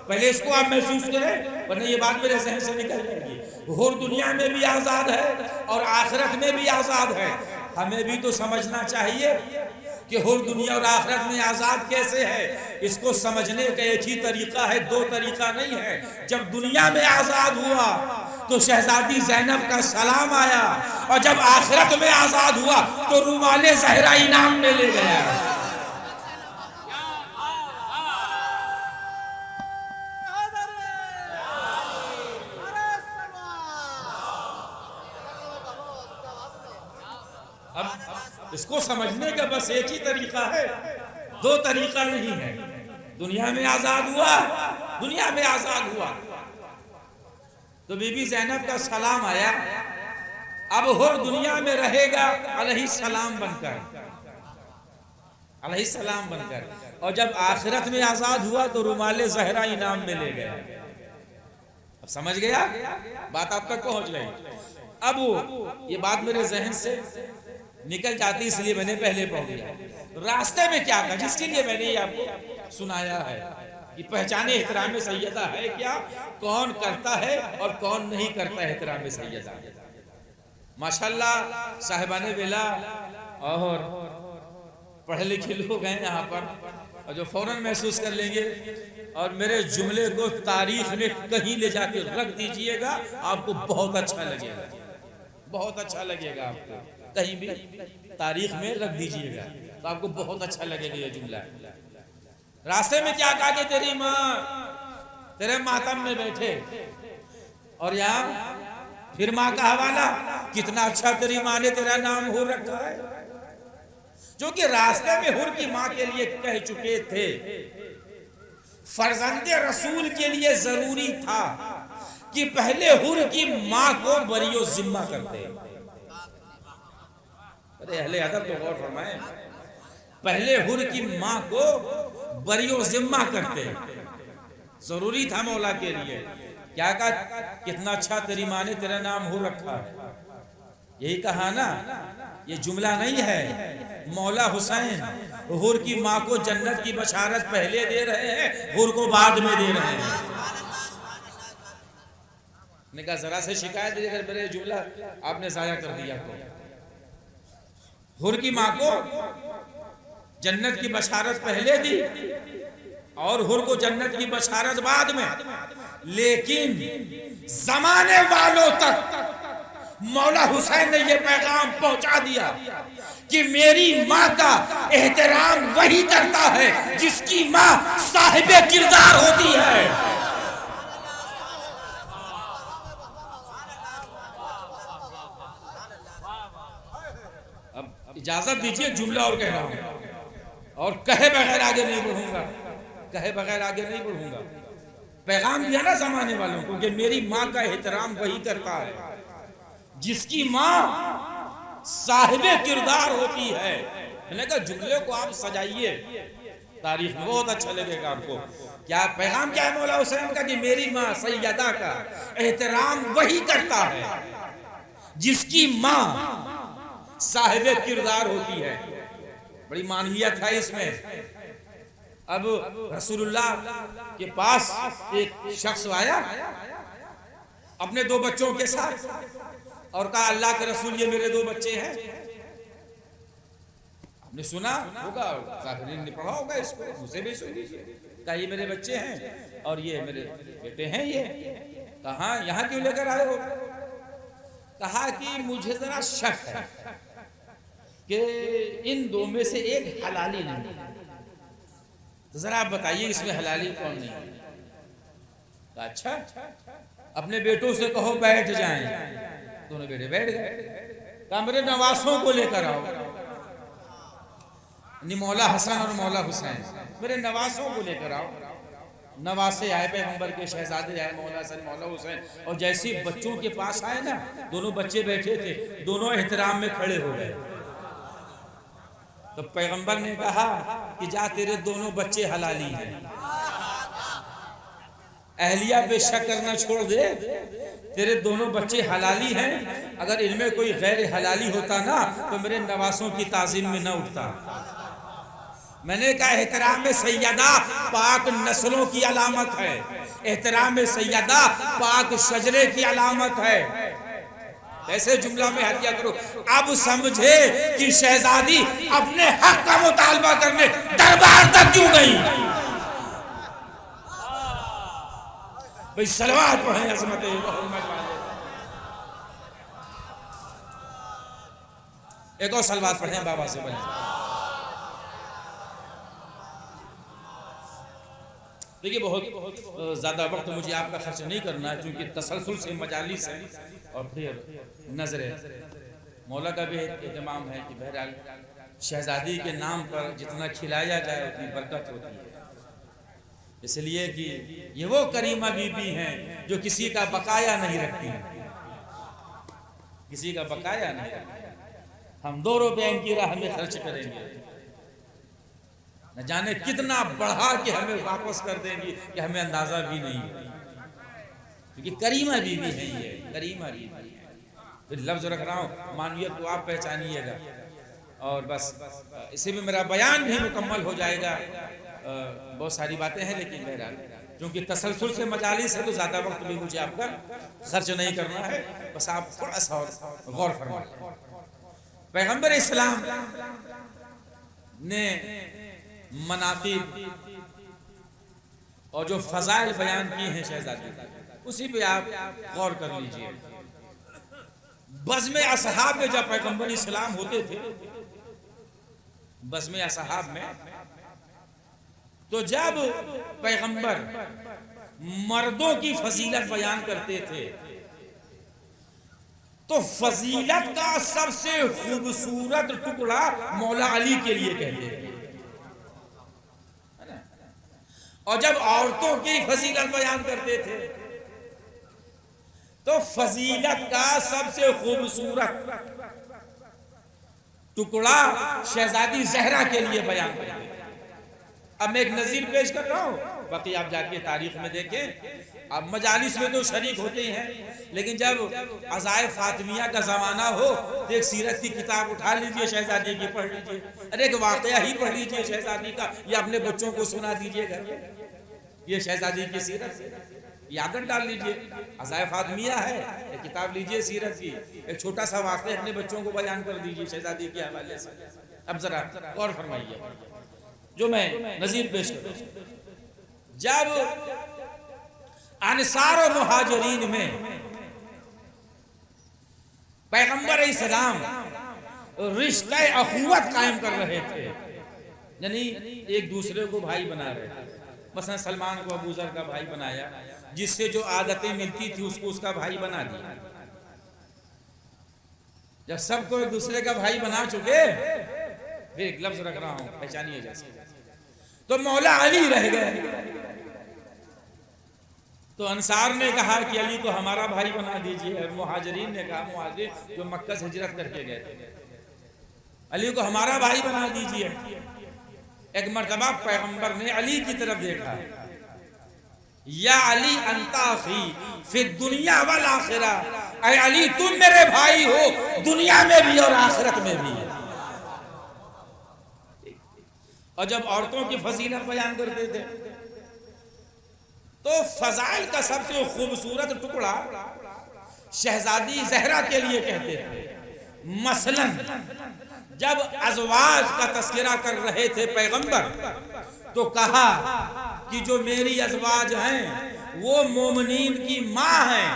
پہلے اس کو آپ محسوس کریں، ورنہ یہ بات میرے ذہن سے نکل جائے گی۔ حر دنیا میں بھی آزاد ہے اور آخرت میں بھی آزاد ہے۔ ہمیں بھی تو سمجھنا چاہیے کہ حر دنیا اور آخرت میں آزاد کیسے ہے۔ اس کو سمجھنے کا ایک ہی طریقہ ہے، دو طریقہ نہیں ہے۔ جب دنیا میں آزاد ہوا تو شہزادی زینب کا سلام آیا، اور جب آخرت میں آزاد ہوا تو رومال زہرا انعام میں لے گیا۔ اب اس کو سمجھنے کا بس ایک ہی طریقہ ہے، دو طریقہ نہیں ہے۔ دنیا میں آزاد ہوا، دنیا میں آزاد ہوا تو بی بی زینب کا سلام آیا، اب حر دنیا میں رہے گا علیہ السلام بن کر، علیہ السلام بن کر، اور جب آخرت میں آزاد ہوا تو رومال زہرا انعام میں لے گیا۔ اب سمجھ گیا، بات آپ تک پہنچ گئی۔ اب یہ بات میرے ذہن سے نکل جاتی اس لیے میں نے پہلے پڑھ دیا۔ راستے میں کیا کہا، جس کے لیے میں نے یہ آپ کو سنایا ہے یہ پہچان احترام سیدہ ہے کیا، کون کرتا ہے اور کون نہیں کرتا احترام سیدہ. ماشاءاللہ صاحبان ولا اور پڑھے لکھے لوگ ہیں یہاں پر، اور جو فوراً محسوس کر لیں گے، اور میرے جملے کو تاریخ میں کہیں لے جا کے رکھ دیجئے گا، آپ کو بہت اچھا لگے گا، بہت اچھا لگے گا. آپ کو کہیں بھی تاریخ میں رکھ دیجئے گا تو آپ کو بہت اچھا لگے گا یہ جملہ. راستے میں کیا کہا کہ تیری ماں تیرے ماتم میں بیٹھے، اور یہاں پھر ماں کا حوالہ، کتنا اچھا تیری ماں نے تیرا نام ہو رکھا ہے. جو کہ راستے میں حر کی ماں کے لیے کہہ چکے تھے، فرزند رسول کے لیے ضروری تھا کہ پہلے حر کی ماں کو بری و ذمہ کرتے. اہل ادب تو غور فرمائیں، پہلے حر کی ماں کو بری و ذمہ کرتے، ضروری تھا مولا کے لیے. کیا کہا؟ کتنا اچھا تیری ماں نے تیرا نام ہو رکھا ہے. یہی کہا نا، یہ جملہ نہیں ہے. مولا حسین حر کی ماں کو جنت کی بشارت پہلے دے رہے ہیں، حر کو بعد میں دے رہے ہیں. نے کہا ذرا سے شکایت دے کر میرے جملہ آپ نے ضائع کر دیا. حر کی ماں کو جنت کی بشارت پہلے دی اور حر کو جنت کی بشارت بعد میں. لیکن زمانے والوں تک مولا حسین نے یہ پیغام پہنچا دیا کہ میری ماں کا احترام وہی کرتا ہے جس کی ماں صاحب کردار ہوتی ہے. اب اجازت دیجئے جملہ اور کہہ رہا ہوں، اور کہے بغیر آگے نہیں بڑھوں گا، کہے بغیر آگے نہیں بڑھوں گا. پیغام دیا نا زمانے والوں کو کہ میری ماں کا احترام وہی کرتا ہے جس کی ماں صاحب کردار ہوتی ہے. میں نے کہا جملے کو آپ سجائیے تاریخ میں، بہت اچھا لگے گا آپ کو. کیا پیغام کیا ہے مولا حسین کا کہ میری ماں سیدہ کا احترام وہی کرتا ہے جس کی ماں صاحب کردار ہوتی ہے. بڑی معنویت ہے اس میں. اب رسول اللہ کے پاس ایک شخص آیا اپنے 2 بچوں کے ساتھ اور کہا اللہ کے رسول یہ میرے 2 بچے ہیں. آپ نے سنا ہوگا، ظاہرین نے پڑھا ہوگا اس کو، مجھے بھی سن لیجیے. کہا یہ میرے بچے ہیں اور یہ میرے بیٹے ہیں. یہ کہاں یہاں کیوں لے کر آئے ہو؟ کہا کہ مجھے ذرا شک ہے کہ ان 2 میں سے ایک حلالی نہیں. تو ذرا آپ بتائیے اس میں حلالی کون نہیں ہے؟ اچھا اپنے بیٹوں سے کہو بیٹھ جائیں. دونوں بیٹے بیٹھ گئے. کہا میرے نواسوں کو لے کر آؤ، مولا حسن اور مولا حسین، میرے نواسوں کو لے کر آؤ. نواسے آئے، پیغمبر کے شہزادے آئے، مولا حسن مولا حسین. اور جیسے بچوں کے پاس آئے نا، دونوں بچے بیٹھے تھے، دونوں احترام میں کھڑے ہو گئے. تو پیغمبر نے کہا کہ جا تیرے دونوں بچے حلالی ہیں. اہلیہ پہ شک کرنا چھوڑ دے، تیرے دونوں بچے حلالی ہیں. اگر ان میں کوئی غیر حلالی ہوتا نا تو میرے نواسوں کی تعظیم میں نہ اٹھتا. میں نے کہا احترام سیدہ پاک نسلوں کی علامت ہے، احترام سیدہ پاک شجرے کی علامت ہے. ایسے جملہ میں ہدیہ کرو. اب سمجھے کہ شہزادی اپنے حق کا مطالبہ کرنے دربار تک کیوں گئی. بھئی صلوات پڑھیں عظمت محمد والے. ایک اور صلوات پڑھیں بابا سے بنے. دیکھیے بہت زیادہ وقت مجھے آپ کا خرچ نہیں کرنا ہے چونکہ تسلسل سے مجالس ہے اور پھر نظر مولا کا بھی اہتمام ہے کہ بہرحال شہزادی کے نام پر جتنا کھلایا جائے اتنی برکت ہوتی ہے. اس لیے کہ یہ وہ کریمہ بی بی ہیں جو کسی کا بقایا نہیں رکھتی ہیں، کسی کا بقایا نہیں رکھتی. ہم 2 روپے ان کی راہ میں خرچ کریں گے، نہ جانے کتنا بڑھا کے ہمیں واپس کر دیں گی کہ ہمیں اندازہ بھی نہیں ہے. کیونکہ کریمہ بی بی ہے، یہ کریمہ بی بی ہے. پھر لفظ رکھ رہا ہوں، معنویت کو آپ پہچانیے گا. اور بس اسی میں میرا بیان بھی مکمل ہو جائے گا. بہت ساری باتیں ہیں، لیکن بہرحال کیونکہ تسلسل سے مجالس ہے تو زیادہ وقت بھی مجھے آپ کا خرچ نہیں کرنا ہے، بس آپ تھوڑا سا اور غور فرمائیں۔ پیغمبر اسلام نے مناقب اور جو فضائل بیان کی ہیں شہزادی، اسی پہ آپ غور کر لیجئے۔ بزم اصحاب میں جب پیغمبر اسلام ہوتے تھے، بزم اصحاب میں، تو جب پیغمبر مردوں کی فضیلت بیان کرتے تھے تو فضیلت کا سب سے خوبصورت ٹکڑا مولا علی کے لیے کہتے تھے، اور جب عورتوں کی فضیلت بیان کرتے تھے تو فضیلت کا سب سے خوبصورت ٹکڑا شہزادی زہرا کے لیے بیان کرتے تھے۔ اب میں ایک نظیر پیش کر رہا ہوں، باقی آپ جا کے تاریخ میں دیکھیں، اب مجالس میں تو شریک ہوتے ہیں، لیکن جب عزائے فاطمیہ کا زمانہ ہو تو ایک سیرت کی کتاب اٹھا لیجئے شہزادی کی، پڑھ لیجئے، ارے ایک واقعہ ہی پڑھ لیجئے شہزادی کا، یا اپنے بچوں کو سنا دیجئے گھر میں، یہ شہزادی کی سیرت، یہ عادت ڈال لیجئے۔ عزائے فاطمیہ ہے، ایک کتاب لیجئے سیرت کی، ایک چھوٹا سا واقعہ اپنے بچوں کو بیان کر دیجئے شہزادی کے حوالے سے۔ اب ذرا غور فرمائیے جو میں نظیر پیش کروں۔ جب انصار و مہاجرین میں پیغمبر اسلام رشتہ اخوت قائم کر رہے تھے، یعنی ایک دوسرے کو بھائی بنا رہے تھے، مثلا سلمان کو ابو ذر کا بھائی بنایا، جس سے جو عادتیں ملتی تھی اس کو اس کا بھائی بنا دیا۔ جب سب کو ایک دوسرے کا بھائی بنا چکے، پھر ایک لفظ رکھ رہا ہوں پہچانیے جیسے، تو مولا علی رہ گئے۔ تو انصار نے کہا کہ علی کو ہمارا بھائی بنا دیجئے، اور مہاجرین نے کہا، مہاجر جو مکہ سے ہجرت کر کے گئے تھے، علی کو ہمارا بھائی بنا دیجئے۔ ایک مرتبہ پیغمبر نے علی کی طرف دیکھا، یا علی انت اخی فی الدنیا والآخرہ، اے علی تم میرے بھائی ہو دنیا میں بھی اور آخرت میں بھی۔ اور جب عورتوں کی فضیلت بیان کرتے تھے تو فضائل کا سب سے خوبصورت ٹکڑا شہزادی زہرا کے لیے کہتے تھے۔ مثلا جب ازواج کا تذکرہ کر رہے تھے پیغمبر تو کہا کہ جو میری ازواج ہیں وہ مومنین کی ماں ہیں،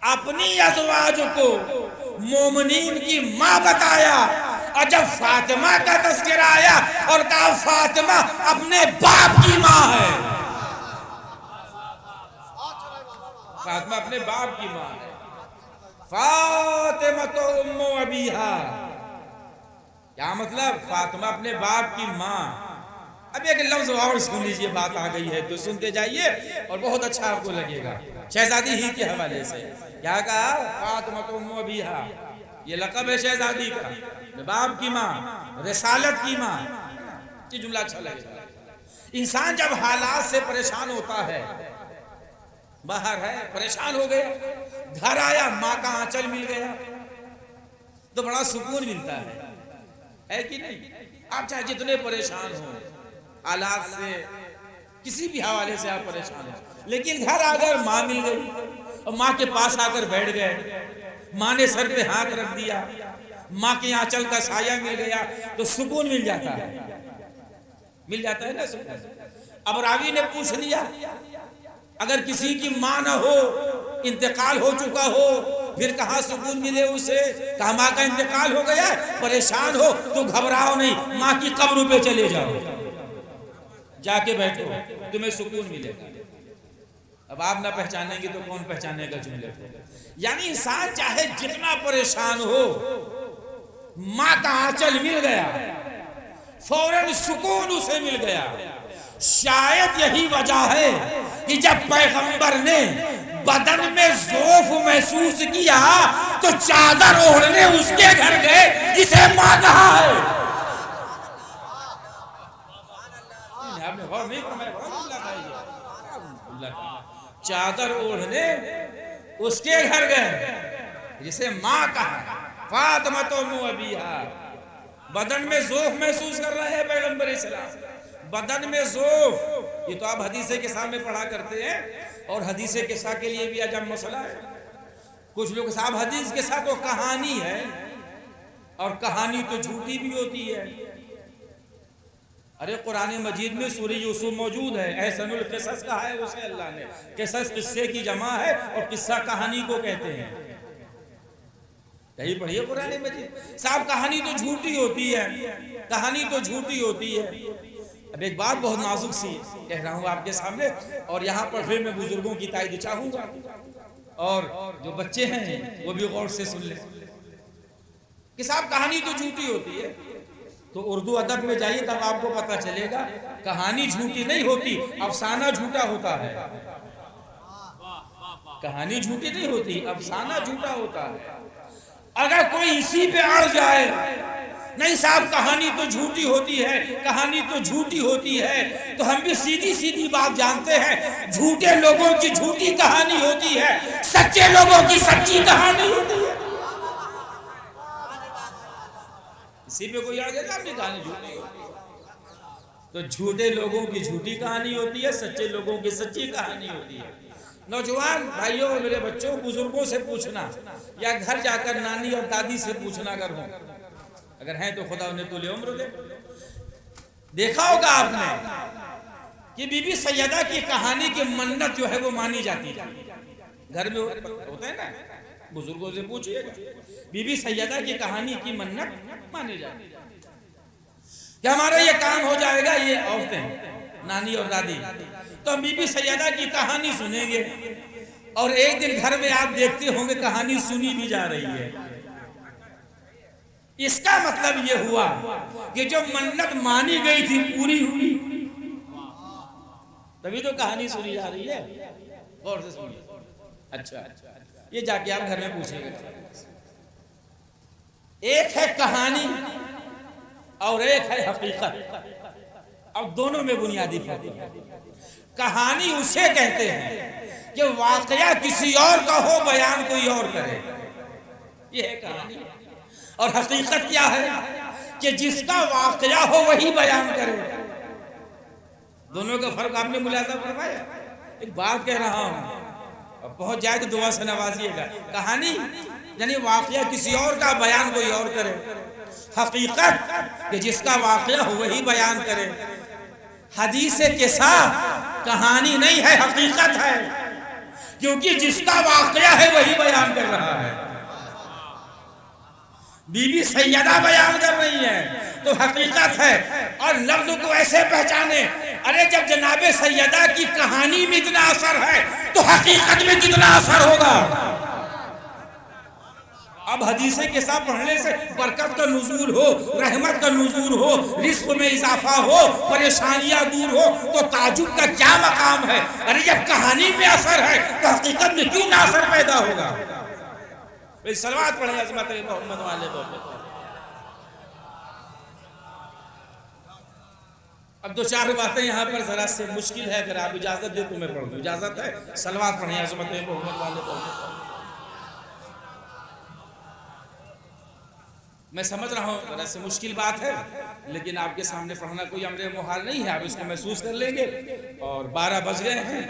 اپنی ازواج کو مومنین کی ماں بتایا، اور جب فاطمہ کا تذکرہ آیا اور کہا فاطمہ اپنے باپ کی ماں ہے، فاطمہ اپنے باپ کی ماں ہے، فاطمہ تو ام ابیہا، کیا مطلب؟ فاطمہ اپنے باپ کی ماں۔ اب ایک لفظ اور سن لیجئے، بات آ گئی ہے تو سنتے جائیے اور بہت اچھا آپ کو لگے گا، شہزادی ہی کے حوالے سے کیا کہا؟ فاطمہ تو ام ابیہا، یہ لقب ہے شہزادی کا، باپ کی ماں، رسالت کی ماں۔ یہ جملہ اچھا لگے گا۔ انسان جب حالات سے پریشان ہوتا ہے، باہر ہے پریشان ہو گیا، گھر آیا ماں کا آنچل مل گیا تو بڑا سکون ملتا ہے کہ نہیں؟ آپ چاہے جتنے پریشان ہوں حالات سے، کسی بھی حوالے سے آپ پریشان ہوں، لیکن گھر آ کر ماں مل گئی اور ماں کے پاس آ کر بیٹھ گئے، ماں نے سر پہ ہاتھ رکھ دیا، ماں کے آنچل کا سایہ مل گیا تو سکون مل جاتا ہے، مل جاتا ہے نا سکون۔ اب راوی نے پوچھ لیا، اگر کسی کی ماں نہ ہو، انتقال ہو چکا ہو، پھر کہاں سکون ملے اسے؟ کہا ماں کا انتقال ہو گیا، پریشان ہو تو گھبراؤ نہیں، ماں کی قبر پہ چلے جاؤ، جا کے بیٹھو، تمہیں سکون ملے گا۔ اب آپ نہ پہچانیں گے تو کون پہچانے گا جملے کو؟ یعنی انسان چاہے جتنا پریشان ہو، ماں کا آنچل مل گیا، فوراً سکون اسے مل گیا۔ شاید یہی وجہ ہے کہ جب پیغمبر نے بدن میں ذوف محسوس کیا تو چادر اوڑھنے اس کے گھر گئے جسے ماں کہا ہے۔ آپ نے غور نہیں فرمایا؟ چادر اوڑھنے اس کے گھر گئے جسے ماں کہا، فاطمہ تو ام ابیہا۔ بدن میں ذوف محسوس کر رہے ہیں پیغمبر اسلام، بدن میں ذوف، یہ تو آپ حدیث قصہ میں پڑھا کرتے ہیں، اور حدیث قصہ کے لیے بھی عجب مسئلہ ہے۔ کچھ لوگ صاحب حدیث کے ساتھ وہ کہانی ہے، اور کہانی تو جھوٹی بھی ہوتی ہے۔ ارے قرآن مجید میں سورہ یوسف موجود ہے، احسن القصص کہا ہے اسے اللہ نے۔ قصص قصے کی جمع ہے، اور قصہ کہانی کو کہتے ہیں۔ یہی پڑھیے قرآن مجید صاحب، کہانی تو جھوٹی ہوتی ہے، کہانی تو جھوٹی ہوتی ہے۔ اب ایک بات بہت نازک سی کہہ رہا ہوں آپ کے سامنے، اور یہاں پر پھر میں بزرگوں کی تائید چاہوں گا، اور جو بچے ہیں وہ بھی غور سے سن لیں کہ صاحب کہانی تو جھوٹی ہوتی ہے۔ تو اردو ادب میں جائیے تب آپ کو پتہ چلے گا کہانی جھوٹی نہیں ہوتی، افسانہ جھوٹا ہوتا ہے۔ کہانی جھوٹی نہیں ہوتی، افسانہ جھوٹا ہوتا ہے۔ اگر کوئی اسی پہ اڑ جائے نہیں صاحب کہانی تو جھوٹی ہوتی ہے، کہانی تو جھوٹی ہوتی ہے، تو ہم بھی سیدھی سیدھی بات جانتے ہیں، جھوٹے لوگوں کی جھوٹی کہانی ہوتی ہے، سچے لوگوں کی سچی کہانی ہوتی ہے۔ اسی پہ کوئی آ جائے گا اپنی کہانی جھوٹی ہوتی ہے، تو جھوٹے لوگوں کی جھوٹی کہانی ہوتی ہے، سچے لوگوں کی سچی کہانی ہوتی ہے۔ نوجوان بھائیوں اور میرے بچوں، بزرگوں سے پوچھنا یا گھر جا کر نانی اور دادی سے پوچھنا اگر ہیں تو خدا انہیں طول عمر دے۔ دیکھا ہوگا آپ نے کہ بی بی سیدہ کی کہانی کی منت جو ہے وہ مانی جاتی ہے، گھر میں ہوتا ہے نا، بزرگوں سے پوچھئے گا، بی بی سیدہ کی کہانی کی منت مانی جاتی ہے کہ ہمارا یہ کام ہو جائے گا، یہ عورتیں نانی اور دادی تو ہم بی بی سیدہ کی کہانی سنیں گے، اور ایک دن گھر میں آپ دیکھتے ہوں گے کہانی سنی بھی جا رہی ہے۔ اس کا مطلب یہ ہوا کہ جو منت مانی گئی تھی پوری ہوئی، تبھی تو کہانی سنی جا رہی ہے۔ غور سے سنیے۔ اچھا یہ جا کے آپ گھر میں پوچھیں گے۔ ایک ہے کہانی اور ایک ہے حقیقت، اب دونوں میں بنیادی فرق ہے۔ کہانی اسے کہتے ہیں کہ واقعہ کسی اور کا ہو، بیان کوئی اور کرے، یہ ہے کہانی۔ اور حقیقت کیا ہے کہ جس کا واقعہ ہو وہی بیان کرے۔ دونوں کا فرق آپ نے ملاحظہ فرمایا۔ ایک بات کہہ رہا ہوں، اب پہنچ جائے تو دعا سے نوازیے گا۔ کہانی یعنی واقعہ کسی اور کا، بیان کوئی اور کرے۔ حقیقت کہ جس کا واقعہ ہو وہی بیان کرے۔ حدیث قصہ کہانی نہیں ہے، حقیقت ہے، کیونکہ جس کا واقعہ ہے وہی بیان کر رہا ہے۔ بی بی سیدہ بیان کر رہی ہے تو حقیقت ہے، اور لفظ کو ایسے پہچانے، ارے جب جناب سیدہ کی کہانی میں اتنا اثر ہے تو حقیقت میں کتنا اثر ہوگا۔ اب حدیث قصہ پڑھنے سے برکت کا نزول ہو، رحمت کا نزول ہو، رزق میں اضافہ ہو، پریشانیاں دور ہو، تو تعجب کا کیا مقام ہے؟ ارے جب کہانی میں اثر ہے تو حقیقت میں کیوں نہ اثر پیدا ہوگا؟ صلوات پڑھیں عظمت محمد والے محمد۔ اب دو چار باتیں یہاں پر ذرا سے مشکل ہے، اگر آپ اجازت دے تو میں پڑھ دوں، اجازت ہے؟ صلوات پڑھیں عظمت محمد والے محمد۔ میں سمجھ رہا ہوں ذرا سے مشکل بات ہے، لیکن آپ کے سامنے پڑھنا کوئی امر محال نہیں ہے، آپ اس کو محسوس کر لیں گے۔ اور 12 بج گئے ہیں،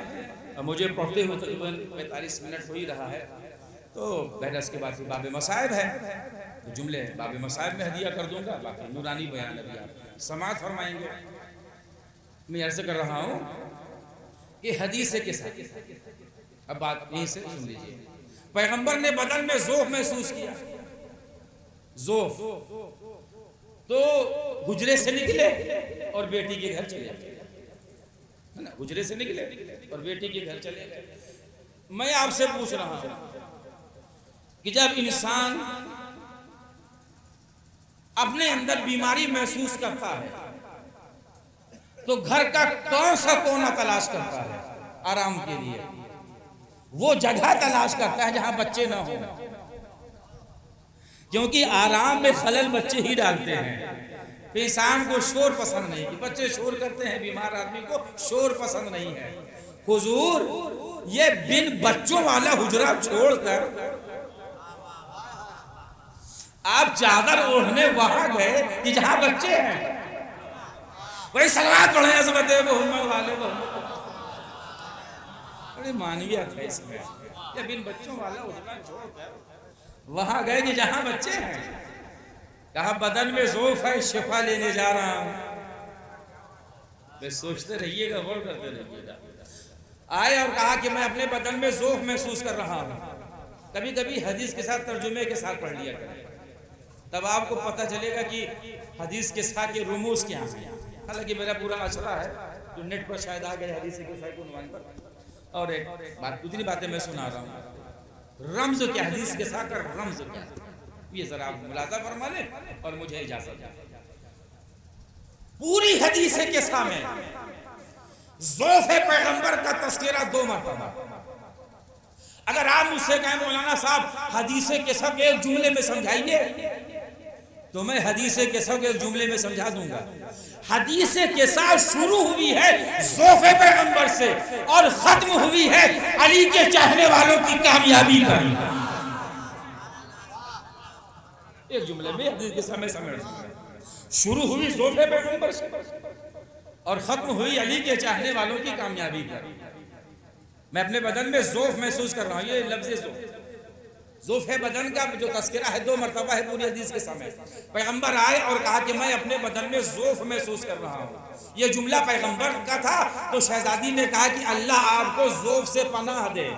مجھے پڑھتے ہوئے تقریباً 45 منٹ ہو ہی رہا ہے، تو بہرحال اس کے بعد باب مصائب ہے، تو جملے باب مصائب میں ہدیہ کر دوں گا، باقی نورانی بیان ابھی آپ سماعت فرمائیں گے۔ میں عرض کر رہا ہوں کہ حدیث کے ساتھ اب بات یہیں سے سن لیجیے۔ پیغمبر نے بدن میں ذوف محسوس کیا، ذوف، تو حجرے سے نکلے اور بیٹی کے گھر چلے گئے، حجرے سے نکلے اور بیٹی کے گھر چلے گئے۔ میں آپ سے پوچھ رہا ہوں کہ جب انسان اپنے اندر بیماری محسوس کرتا ہے تو گھر کا کون سا کونا تلاش کرتا ہے آرام کے لیے؟ وہ جگہ تلاش کرتا ہے جہاں بچے نہ ہوں، کیونکہ آرام میں خلل بچے ہی ڈالتے ہیں۔ انسان کو شور پسند نہیں، بچے شور کرتے ہیں، بیمار آدمی کو شور پسند نہیں ہے۔ حضور یہ بن بچوں والا حجرہ چھوڑ کر آپ چادر اوڑھنے وہاں گئے کہ جہاں بچے ہیں، بھائی صلوات پڑھیں عظمت محمد والے محمد. بڑی معنویت ہے اس میں. جب ان بچوں والا اٹھنا چھوڑ کر وہاں گئے کہ جہاں بچے ہیں, کہا بدن میں ضعف ہے شفا لینے جا رہا ہوں. بس سوچتے رہیے گا, غور کرتے رہیے گا. آئے اور کہا کہ میں اپنے بدن میں ضعف محسوس کر رہا ہوں. کبھی کبھی حدیث کے ساتھ ترجمے کے ساتھ پڑھ لیا کریں, تب آپ کو پتہ چلے گا کہ حدیث کے ساتھ کے رموز کیا ہیں. حالانکہ میرا پورا مشورہ ہے جو نیٹ پر شاید آ گئے حدیث کے ساتھ عنوان پر. اور ایک بات, اتنی باتیں میں سنا رہا ہوں. رمز کیا حدیث کے ساتھ اور رمز کیا, یہ ذرا آپ ملاحظہ فرما لیں اور مجھے اجازت دیں. پوری حدیث کے سامنے ضعف پیغمبر کا تذکرہ 2 مرتبہ. اگر آپ مجھ سے کہیں مولانا صاحب حدیث کے سب ایک جملے میں سمجھائیے, تو میں حدیث کے سب ایک جملے میں سمجھا دوں گا. حدیث کے ساتھ شروع ہوئی ہے ضعف پیغمبر سے اور ختم ہوئی ہے علی کے چاہنے والوں کی کامیابی پر. ایک جملے میں حدیث کے سامنے شروع ہوئی ضعف پیغمبر سے اور ختم ہوئی علی کے چاہنے والوں کی کامیابی پر. میں اپنے بدن میں ضعف محسوس کر رہا ہوں. یہ لفظ ضعف بدن کا جو تذکرہ ہے 2 مرتبہ ہے پوری حدیث کے سامنے. پیغمبر آئے اور کہا کہ میں اپنے بدن میں ضعف محسوس کر رہا ہوں. یہ جملہ پیغمبر کا تھا تو شہزادی نے کہا کہ اللہ آپ کو ضعف سے پناہ دے,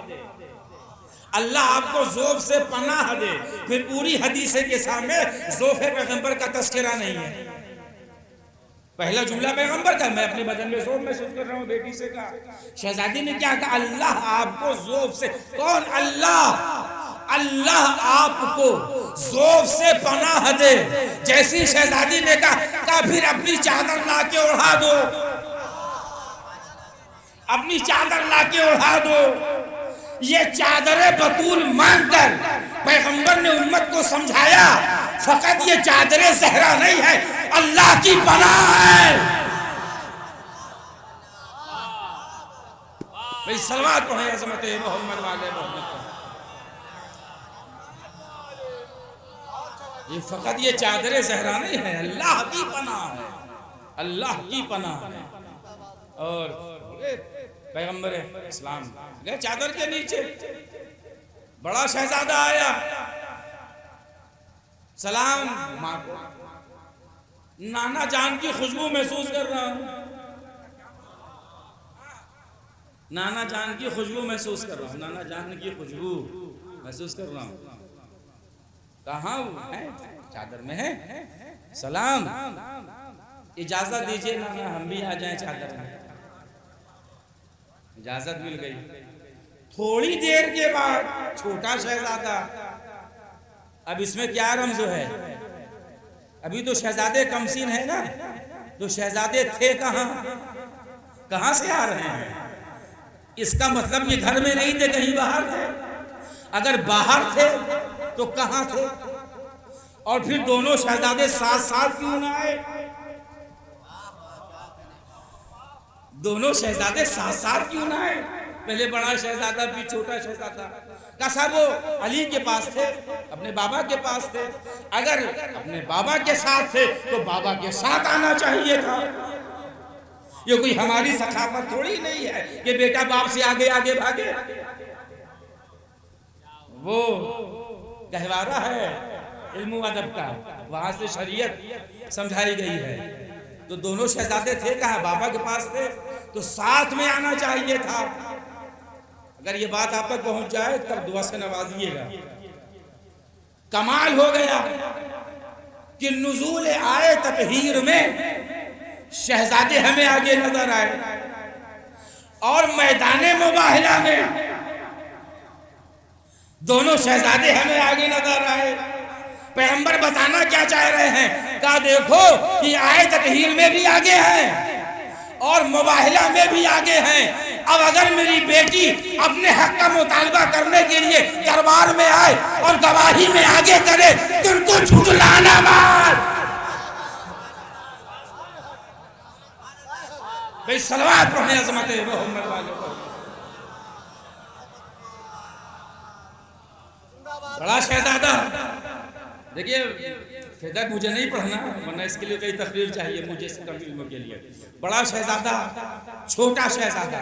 اللہ آپ کو ضعف سے پناہ دے. پھر پوری حدیث کے سامنے ضعف پیغمبر کا تذکرہ نہیں ہے. پہلا جملہ پیغمبر کا, میں اپنے بدن میں ضعف محسوس کر رہا ہوں, بیٹی سے کہا. شہزادی نے کیا کہا, اللہ آپ کو ضعف سے, کون اللہ, اللہ آپ کو ضعف سے پناہ دے. جیسی شہزادی نے کہا پھر اپنی چادر لا کے اڑا دو, اپنی چادر لا کے اڑا دو. یہ چادر بطول مان کر پیغمبر نے امت کو سمجھایا فقط یہ چادر زہرا نہیں ہے, اللہ کی پناہ ہے. بھئی صلوات پڑھیں عظمت محمد والے محمد. یہ فقط یہ چادر زہرا نہیں ہے, اللہ کی پناہ ہے, اللہ کی پناہ ہے. اور پیغمبر اسلام گئے چادر کے نیچے, بڑا شہزادہ آیا, سلام ماں کو, نانا جان کی خوشبو محسوس کر رہا ہوں, نانا جان کی خوشبو محسوس کر رہا ہوں, نانا جان کی خوشبو محسوس کر رہا ہوں. کہاں ہے, چادر میں ہے. سلام, اجازت دیجئے نانا ہم بھی آ جائیں چادر میں. اجازت مل گئی. تھوڑی دیر کے بعد چھوٹا شہزادہ, اب اس میں کیا رمز ہے, ابھی تو شہزادے کمسین ہے نا, تو شہزادے تھے کہاں, کہاں سے آ رہے ہیں. اس کا مطلب یہ گھر میں نہیں تھے, کہیں باہر تھے. اگر باہر تھے تو کہاں تھے, اور پھر دونوں شہزادے ساتھ ساتھ کیوں نہ آئے, دونوں شہزادے ساتھ ساتھ کیوں نہ آئے. پہلے بڑا شہزادہ بھی چھوٹا شہزادہ کا صاحب وہ علی کے پاس تھے, اپنے بابا کے پاس تھے. اگر اپنے بابا کے ساتھ تھے تو بابا کے ساتھ آنا چاہیے تھا. یہ کوئی ہماری ثقافت تھوڑی نہیں ہے کہ بیٹا باپ سے آگے آگے بھاگے. وہ گہوارہ ہے علم و ادب کا, وہاں سے شریعت سمجھائی گئی ہے. تو دونوں شہزادے تھے کہاں, بابا کے پاس تھے, تو ساتھ میں آنا چاہیے تھا. اگر یہ بات آپ تک پہنچ جائے تب دعا سے نوازیے گا. کمال ہو گیا کہ نزول آئے تطہیر میں شہزادے ہمیں آگے نظر آئے, اور میدان مباہلہ میں دونوں شہزادے ہمیں آگے نظر آئے. پیغمبر بتانا کیا چاہ رہے ہیں, کہا دیکھو یہ آئے تطہیر میں بھی آگے ہیں اور مباہلہ میں بھی آگے ہیں. اب اگر میری بیٹی اپنے حق کا مطالبہ کرنے کے لیے دربار میں آئے اور گواہی میں آگے کرے تو ان کو جھٹلانا مت. بھئی صلوات پڑھیں عظمت محمد والے. بڑا شہزادہ دیکھیے فیدر مجھے نہیں پڑھنا ورنہ اس کے لیے کئی تقریر چاہیے مجھے سے کم علموں کے لیے. بڑا شہزادہ چھوٹا شہزادہ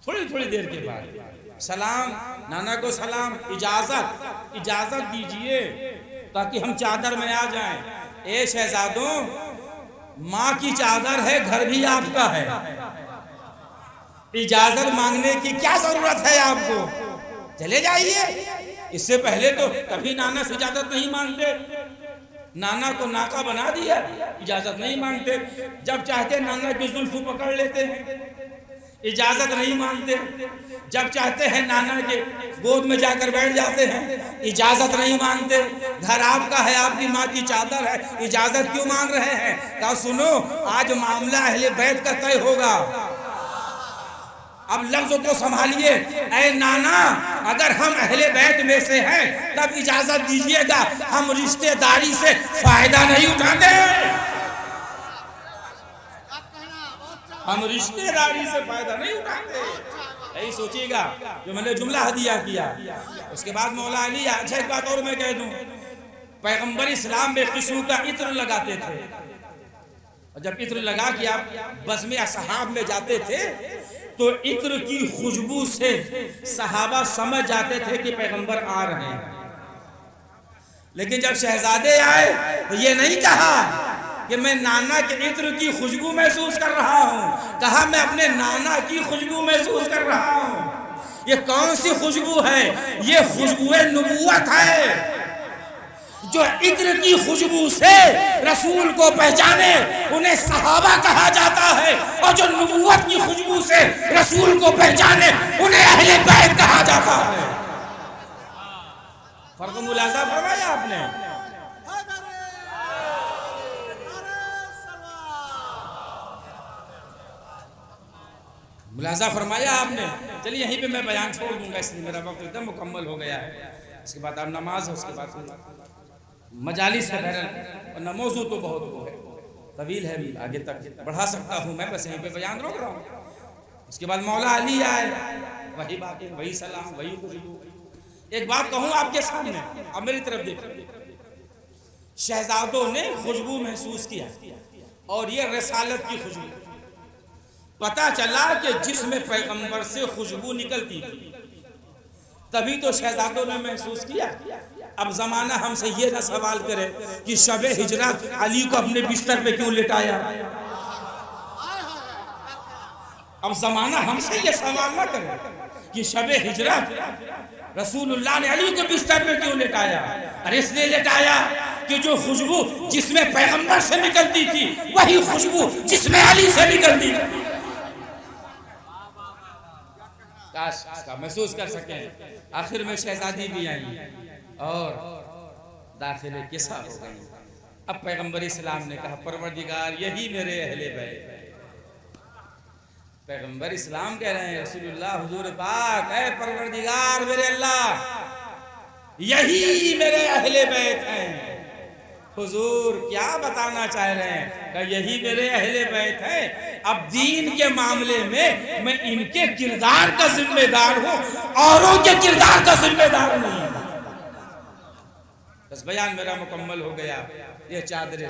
تھوڑی تھوڑی دیر کے بعد سلام نانا کو سلام اجازت دیجئے تاکہ ہم چادر میں آ جائیں. اے شہزادوں ماں کی چادر ہے گھر بھی آپ کا ہے اجازت مانگنے کی کیا ضرورت ہے آپ کو چلے جائیے. اس سے پہلے تو کبھی نانا سے اجازت نہیں مانگتے نانا کو ناکا بنا دیا اجازت نہیں مانگتے جب چاہتے نانا کی زلف پکڑ لیتے ہیں اجازت نہیں مانگتے جب چاہتے ہیں نانا کے گود میں جا کر بیٹھ جاتے ہیں اجازت نہیں مانگتے. گھر آپ کا ہے آپ کی ماں کی چادر ہے اجازت کیوں مانگ رہے ہیں. کہا سنو آج معاملہ اہل بیت کا طے ہوگا. اب لفظ کو سنبھالیے. اے نانا اگر ہم اہل بیت میں سے ہیں تب اجازت دیجئے گا ہم رشتہ داری سے فائدہ نہیں اٹھاتے ہم رشتہ داری سے فائدہ نہیں اٹھاتے. یہی سوچیے گا جو میں نے جملہ ہدیہ کیا. اس کے بعد مولا علی اچھا ایک بات اور میں کہہ دوں پیغمبر اسلام میں قسم کا عطر لگاتے تھے اور جب عطر لگا کے آپ بزم اصحاب میں جاتے تھے تو عطر کی خوشبو سے صحابہ سمجھ جاتے تھے کہ پیغمبر آ رہے ہیں. لیکن جب شہزادے آئے تو یہ نہیں کہا کہ میں نانا کے عطر کی خوشبو محسوس کر رہا ہوں کہا میں اپنے نانا کی خوشبو محسوس کر رہا ہوں. یہ کون سی خوشبو ہے یہ خوشبو نبوت ہے. جو عطر کی خوشبو سے رسول کو پہچانے انہیں صحابہ کہا جاتا ہے اور جو نبوت کی خوشبو سے رسول کو پہچانے انہیں اہل بیت کہا جاتا ہے. فرق ملاحظہ فرمایا آپ نے. ملاحظہ فرمایا آپ نے. چلیے یہیں پہ میں بیان چھوڑ دوں گا اس لیے میرا وقت ایک دم مکمل ہو گیا ہے. اس کے بعد آپ نماز ہے اس کے بعد مجالس ہے بہرحال ورنہ موضوع تو بہت وہ ہے طویل ہے آگے تک بڑھا سکتا ہوں میں بس یہیں پہ بیان روک رہا ہوں. اس کے بعد مولا علی آئے وہی باتیں وہی سلام وہی خوشبو. ایک بات کہوں آپ کے سامنے اب میری طرف دیکھیں شہزادوں نے خوشبو محسوس کیا اور یہ رسالت کی خوشبو. پتا چلا کہ جس میں پیغمبر سے خوشبو نکلتی تھی تبھی تو شہزادوں نے محسوس کیا. اب زمانہ ہم سے یہ نہ سوال کرے کہ شب ہجرت علی کو اپنے بستر پہ کیوں لٹایا. اب زمانہ ہم سے یہ سوال نہ کرے کہ شب ہجرت رسول اللہ نے علی کو بستر پہ کیوں لٹایا. ارے اس لیے لٹایا کہ جو خوشبو جس میں پیغمبر سے نکلتی تھی وہی خوشبو جس میں علی سے نکلتی تھی. کاش اس کا محسوس کر سکیں. آخر میں شہزادی بھی آئی اور داخل کسا ہو گئی. اب پیغمبر اسلام نے کہا پروردگار یہی میرے اہل بیت ہے. پیغمبر اسلام کہہ رہے ہیں رسول اللہ حضور پاک اے پروردگار میرے اللہ یہی میرے اہل بیت ہیں. حضور کیا بتانا چاہ رہے ہیں کہ یہی میرے اہل بیت ہیں. اب دین کے معاملے میں ان کے کردار کا ذمہ دار ہوں اوروں کے کردار کا ذمہ دار نہیں. بس بیان میرا مکمل ہو گیا. یہ چادر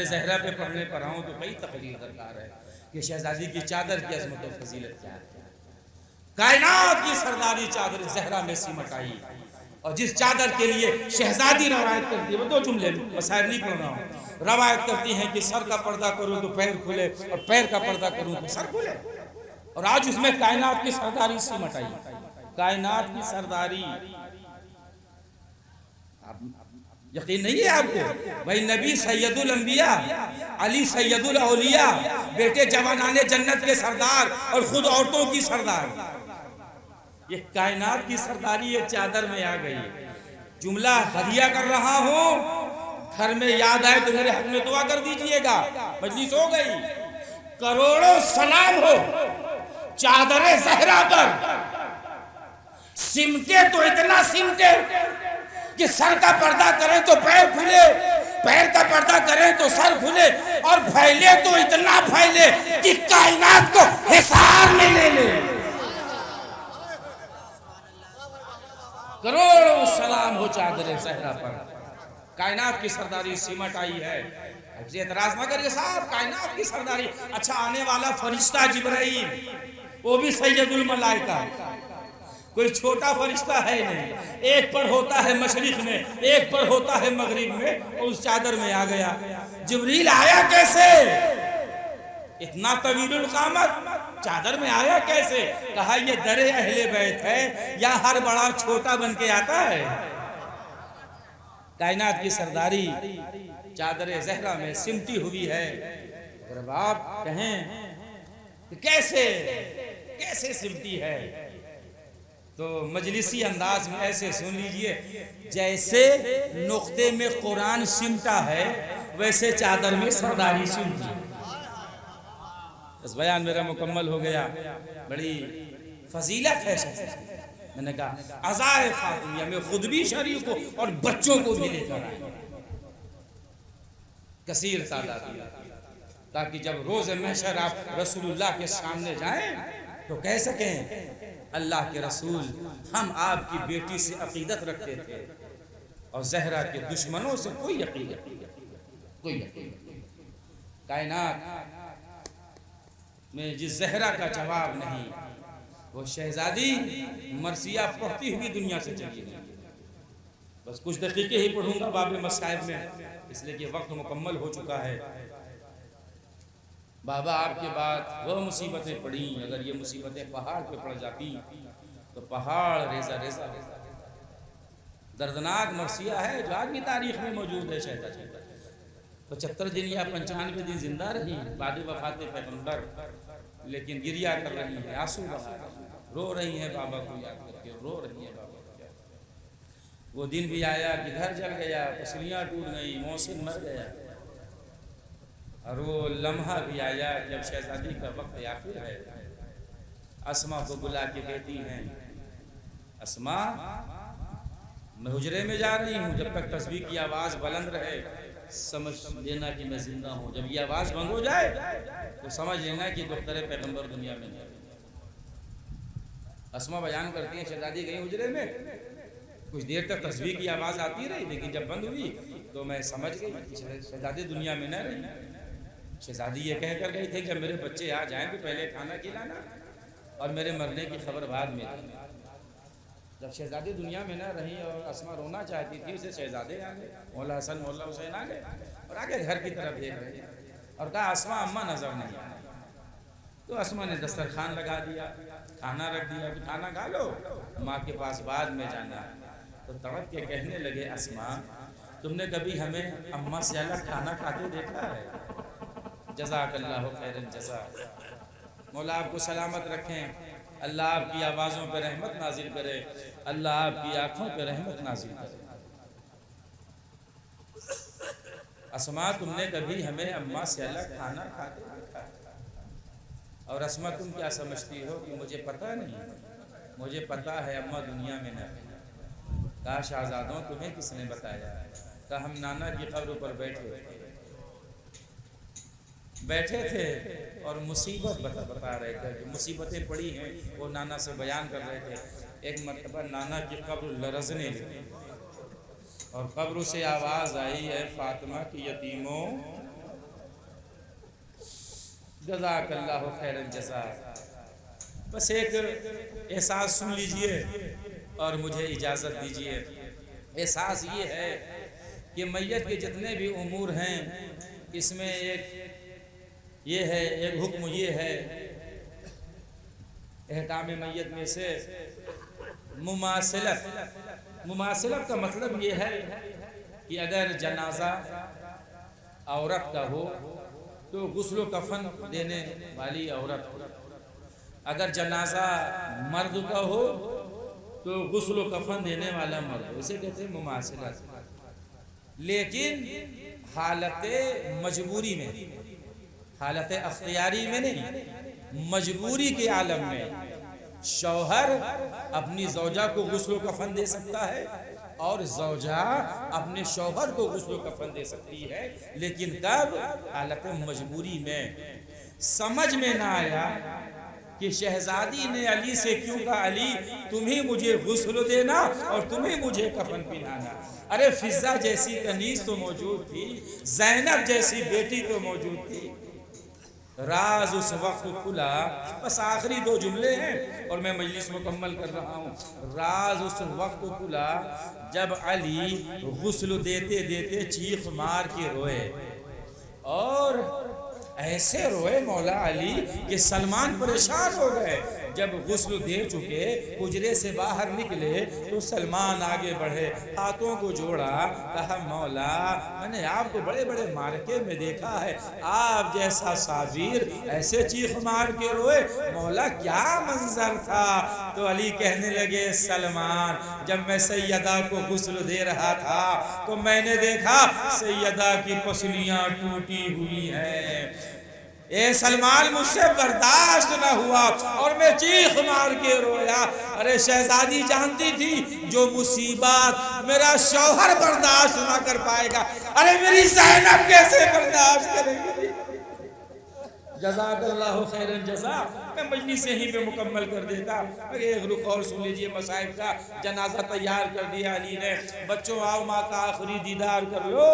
زہرا پہ پڑھنے پر آؤں تو کئی تقریر درکار ہے کہ شہزادی کی چادر کی عظمت و فضیلت کیا ہے. کائنات کی سرداری چادر زہرا میں سمٹ آئی اور جس چادر کے لیے شہزادی روایت کرتی ہے وہ دو جملے مسائل نہیں پڑھ رہا ہوں. روایت کرتی ہیں کہ سر کا پردہ کروں تو پیر کھلے اور پیر کا پردہ کروں تو سر کھلے. اور آج اس میں کائنات کی سرداری سمٹ آئی. کائنات کی سرداری یقین نہیں ہے آپ کو بھائی نبی سید الانبیاء علی سید الاولیاء بیٹے جوانان جنت کے سردار اور خود عورتوں کی سردار. یہ کائنات کی سرداری یہ چادر میں آ گئی. جملہ ہدیہ کر رہا ہوں گھر میں یاد آئے تو میرے حق میں دعا کر دیجئے گا. مجلس ہو گئی. کروڑوں سلام ہو چادر زہرا پر. سمٹے تو اتنا سمٹے کہ سر کا پردہ کریں تو پیر کھلے پیر کا پردہ کریں تو سر کھلے اور پھیلے تو اتنا پھیلے کہ کائنات کو حصار میں لے لے. کروڑوں سلام ہو چادر زہرا پر، کائنات کی سرداری سمٹ آئی ہے۔ اعتراض نہ کریے صاحب، کائنات کی سرداری، اچھا آنے والا فرشتہ جبرائیل، وہ بھی سید الملائکہ، کوئی چھوٹا فرشتہ ہے نہیں، ایک پر ہوتا ہے مشرق میں، ایک پر ہوتا ہے مغرب میں، اور اس چادر میں آ گیا۔ جبریل آیا کیسے؟ اتنا طویل القامت، چادر میں آیا کیسے؟ کہا یہ در اہل بیت ہے، یا ہر بڑا چھوٹا بن کے آتا ہے؟ کائنات کی سرداری چادر زہرا میں سمٹی ہوئی ہے۔ اگر آپ کہیں کہ کیسے سمٹی ہے، تو مجلسی انداز میں ایسے سن لیجئے، جیسے نقطے میں قرآن سمٹا ہے ویسے چادر میں سرداری سمٹی۔ بس بیان میرا مکمل ہو گیا۔ بڑی فضیلت ہے شہزادی، میں نے کہا عزائے فاطمیہ میں خود بھی شریک ہو اور بچوں کو بھی لے کر آئے، کثیر تعداد میں، تاکہ جب روز محشر آپ رسول اللہ کے سامنے جائیں تو کہہ سکیں اللہ کے رسول، ہم آپ کی بیٹی سے عقیدت رکھتے تھے اور زہرا کے دشمنوں سے کوئی عقیدت نہیں۔ کائنات میں جس زہرا کا جواب نہیں، وہ شہزادی مرثیہ پڑھتی ہوئی دنیا سے چلی گئی۔ بس کچھ دقیقے ہی پڑھوں گا باب مصائب میں، اس لیے کہ وقت مکمل ہو چکا ہے۔ بابا آپ کے بعد وہ مصیبتیں پڑیں، اگر یہ مصیبتیں پہاڑ پہ پڑ جاتی تو پہاڑ ریزہ ریزہ دردناک مرثیہ ہے جو آج بھی تاریخ میں موجود ہے۔ شہزادی 75 دن یا 95 دن زندہ رہی بعد وفات پیغمبر، لیکن گریہ کر رہی ہیں، آنسو بہا رہی ہیں، رو رہی ہیں بابا کو یاد کر کے، رو رہی ہیں بابا کو یاد کر کے۔ وہ دن بھی آیا کہ گھر جل گیا، پسلیاں ٹوٹ گئی، محسن مر گیا، اور وہ لمحہ بھی آیا جب شہزادی کا وقت آخر ہے۔ اسما کو بلا کے کہتی ہیں، اسما میں حجرے میں جا رہی ہوں، جب تک تسبیح کی آواز بلند رہے سمجھ لینا کہ میں زندہ ہوں، جب یہ آواز بند ہو جائے تو سمجھ لینا کہ دختر پیغمبر دنیا میں نہیں۔ اسما بیان کرتی ہیں شہزادی گئی حجرے میں، کچھ دیر تک تسبیح کی آواز آتی رہی، لیکن جب بند ہوئی تو میں سمجھ گئی کہ شہزادی دنیا میں نہ رہی۔ شہزادی یہ کہہ کر گئی تھی کہ جب میرے بچے آ جائیں تو پہلے کھانا کھلانا اور میرے مرنے کی خبر بعد میں دی۔ جب شہزادی دنیا میں نہ رہی اور اسما رونا چاہتی تھی، اسے شہزادے آ گئے، مولا حسن مولا حسین آ گئے اور آگے گھر کی طرف دیکھ رہے اور کہا اسما اماں نظر نہیں آ رہی۔ تو اسما نے دسترخوان لگا دیا، کھانا رکھ دیا کہ کھانا کھا لو، ماں کے پاس بعد میں جانا۔ تو تڑپ کے کہنے لگے اسما تم نے کبھی ہمیں اماں سے الگ کھانا کھاتے دیکھا ہے؟ جزاک اللہ خیر الجزا، مولا آپ کو سلامت رکھیں، اللہ آپ کی آوازوں پہ رحمت نازل کرے، اللہ آپ کی آنکھوں پہ رحمت نازل کرے۔ اسما تم نے کبھی ہمیں اماں سے الگ کھانا کھاتے دیکھا ہے؟ اور اسما تم کیا سمجھتی ہو کہ مجھے پتہ نہیں؟ مجھے پتہ ہے اماں دنیا میں نہ رہی۔ کہا شہزادوں تمہیں کس نے بتایا؟ کہا ہم نانا کی قبر پر بیٹھے تھے اور مصیبت بتا رہے تھے، جو مصیبتیں پڑی ہیں وہ نانا سے بیان کر رہے تھے۔ ایک مرتبہ نانا کی قبر لرزنے لگی اور قبر سے آواز آئی، اے فاطمہ کی یتیموں جزاک اللہ خیر الجزا۔ بس ایک احساس سن لیجئے اور مجھے اجازت دیجئے۔ احساس یہ ہے کہ میت کے جتنے بھی امور ہیں اس میں ایک حکم یہ ہے، احکام میت میں سے مماثلت کا مطلب یہ ہے کہ اگر جنازہ عورت کا ہو تو غسل و کفن دینے والی عورت ہو، اگر جنازہ مرد کا ہو تو غسل و کفن دینے والا مرد ہو، اسے کہتے ہیں مماثلت۔ لیکن حالت مجبوری میں، حالت اختیاری میں نہیں، مجبوری کے عالم میں شوہر اپنی زوجہ کو غسل و کفن دے سکتا ہے اور زوجہ اپنے شوہر کو غسل و کفن دے سکتی ہے، لیکن کب؟ حالت مجبوری میں۔ سمجھ میں نہ آیا کہ شہزادی نے علی سے کیوں کہا علی تمہیں مجھے غسل دینا اور تمہیں مجھے کفن پہنانا. ارے فضہ جیسی کنیز تو موجود تھی، زینب جیسی بیٹی تو موجود تھی. راز اس وقت کھلا. بس آخری 2 جملے ہیں اور میں مجلس مکمل کر رہا ہوں. راز اس وقت کھلا جب علی غسل دیتے دیتے چیخ مار کے روئے، اور ایسے روئے مولا علی کہ سلمان پریشان ہو گئے. جب غسل دے چکے حجرے سے باہر نکلے تو سلمان آگے بڑھے، ہاتھوں کو جوڑا، کہا مولا میں نے آپ کو بڑے بڑے مارکے میں دیکھا ہے، آپ جیسا صابر ایسے چیخ مار کے روئے، مولا کیا منظر تھا؟ تو علی کہنے لگے سلمان جب میں سیدہ کو غسل دے رہا تھا تو میں نے دیکھا سیدہ کی پسلیاں ٹوٹی ہوئی ہیں. اے سلمان مجھ سے برداشت نہ ہوا اور میں چیخ مار کے رویا. ارے شہزادی جانتی تھی جو مصیبات میرا شوہر برداشت نہ کر پائے گا، ارے میری زینب کیسے برداشت کرے گی؟ جزاک اللہ خیر الجزا. میں مجلس یہیں پہ مکمل کر دیتا. ایک رخ اور سن لیجئے مصائب کا. جنازہ تیار کر دیا علی نے. بچوں آؤ ماں کا آخری دیدار کر لو،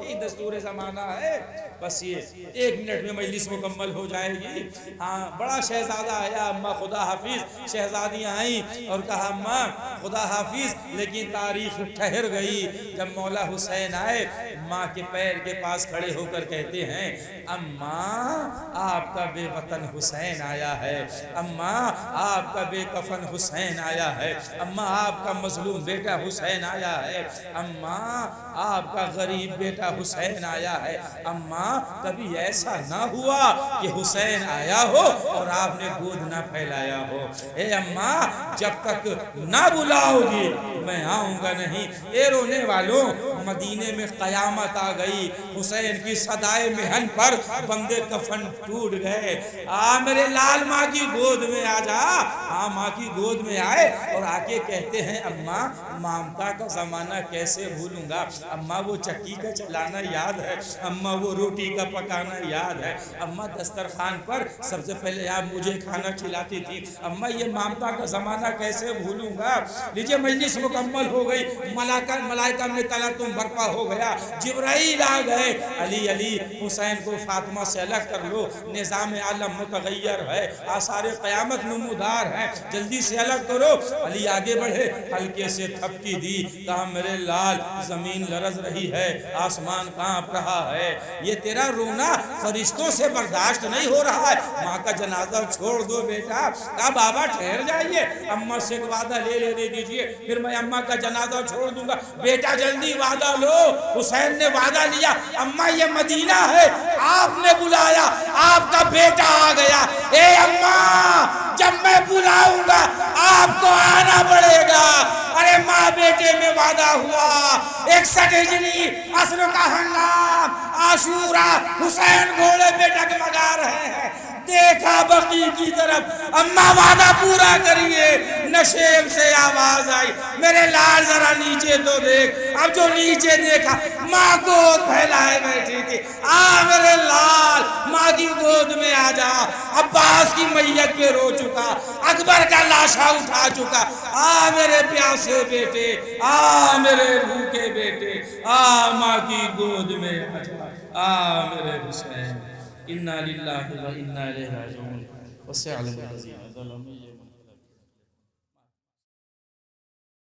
یہ دستور زمانہ ہے. بس یہ 1 منٹ میں مجلس مکمل ہو جائے گی. ہاں بڑا شہزادہ آیا، اماں خدا حافظ. شہزادیاں آئیں اور کہا اماں خدا حافظ، لیکن تاریخ ٹھہر گئی. جب مولا حسین آئے ماں کے پیر کے پاس کھڑے ہو کر کہتے ہیں اماں آپ کا بے وطن حسین آیا ہے، اماں آپ کا بے کفن حسین آیا ہے، اماں آپ کا مظلوم بیٹا حسین آیا ہے، اماں آپ کا غریب بیٹا حسین آیا ہے. اماں کبھی ایسا نہ ہوا کہ حسین آیا ہو اور آپ نے گود نہ پھیلایا ہو. اے اماں جب تک نہ بلاؤ گی میں آؤں گا نہیں. اے رونے والوں مدینے میں قیامت آ گئی. حسین کی صدائے محن پر بندے کفن ٹوٹ گئے. میرے لال ماں کی گود میں آ جا. ماں کی گود میں آئے اور آ کے کہتے ہیں اماں مامتا کا زمانہ کیسے بھولوں گا. اماں وہ چکی کا چلانا یاد ہے، اماں وہ روٹی کا پکانا یاد ہے، اماں دسترخوان پر سب سے پہلے آپ مجھے کھانا کھلاتی تھی. اماں یہ مامتا کا زمانہ کیسے بھولوں گا. لیجئے مجلس مکمل ہو گئی. ملائکہ میں تم برپا ہو گیا. جبرائیل آ گئے. علی علی حسین کو فاطمہ سے الگ کر لو، نظام عالم متغیر ہے، آثار قیامت نمودار ہے، جلدی سے الگ کرو. علی آگے بڑھے، ہلکے سے تھپکی دی، کہا میرے لال زمین لرز رہی ہے، آسمان کانپ رہا ہے، یہ تیرا رونا فرشتوں سے برداشت نہیں ہو رہا ہے، ماں کا جنازہ چھوڑ دو بیٹا. کہا بابا ٹھہر جائیے، اماں سے ایک وعدہ لے لینے دیجئے پھر میں اماں کا جنازہ چھوڑ دوں گا. بیٹا جلدی وعدہ لو. حسین نے وعدہ لیا، اماں یہ مدینہ ہے، آپ نے بلایا، آپ کا بیٹا آ گیا. اے اماں جب میں بلاؤں گا آپ کو آنا پڑے گا. ارے ماں بیٹے میں وعدہ ہوا. 61 ہجری عصر کا ہنگام، عاشورہ، حسین گھوڑے پہ ڈگمگا رہے ہیں. دیکھا بقی کی طرف، اماں وعدہ پورا کریے. نشیب سے آواز آئی میرے لال ذرا نیچے تو دیکھ. اب جو نیچے دیکھا ماں گود پھیلائے بیٹھی تھی. میرے لال ماں کی گود میں آ جا. عباس کی میت پہ رو چکا، اکبر کا لاشا اٹھا چکا. میرے پیاسے بیٹے، میرے بھوکے بیٹے، ماں کی گود میں آ جا. میرے حسین. انا للہ و انا الیہ راجعون. وسع الذین ظلموا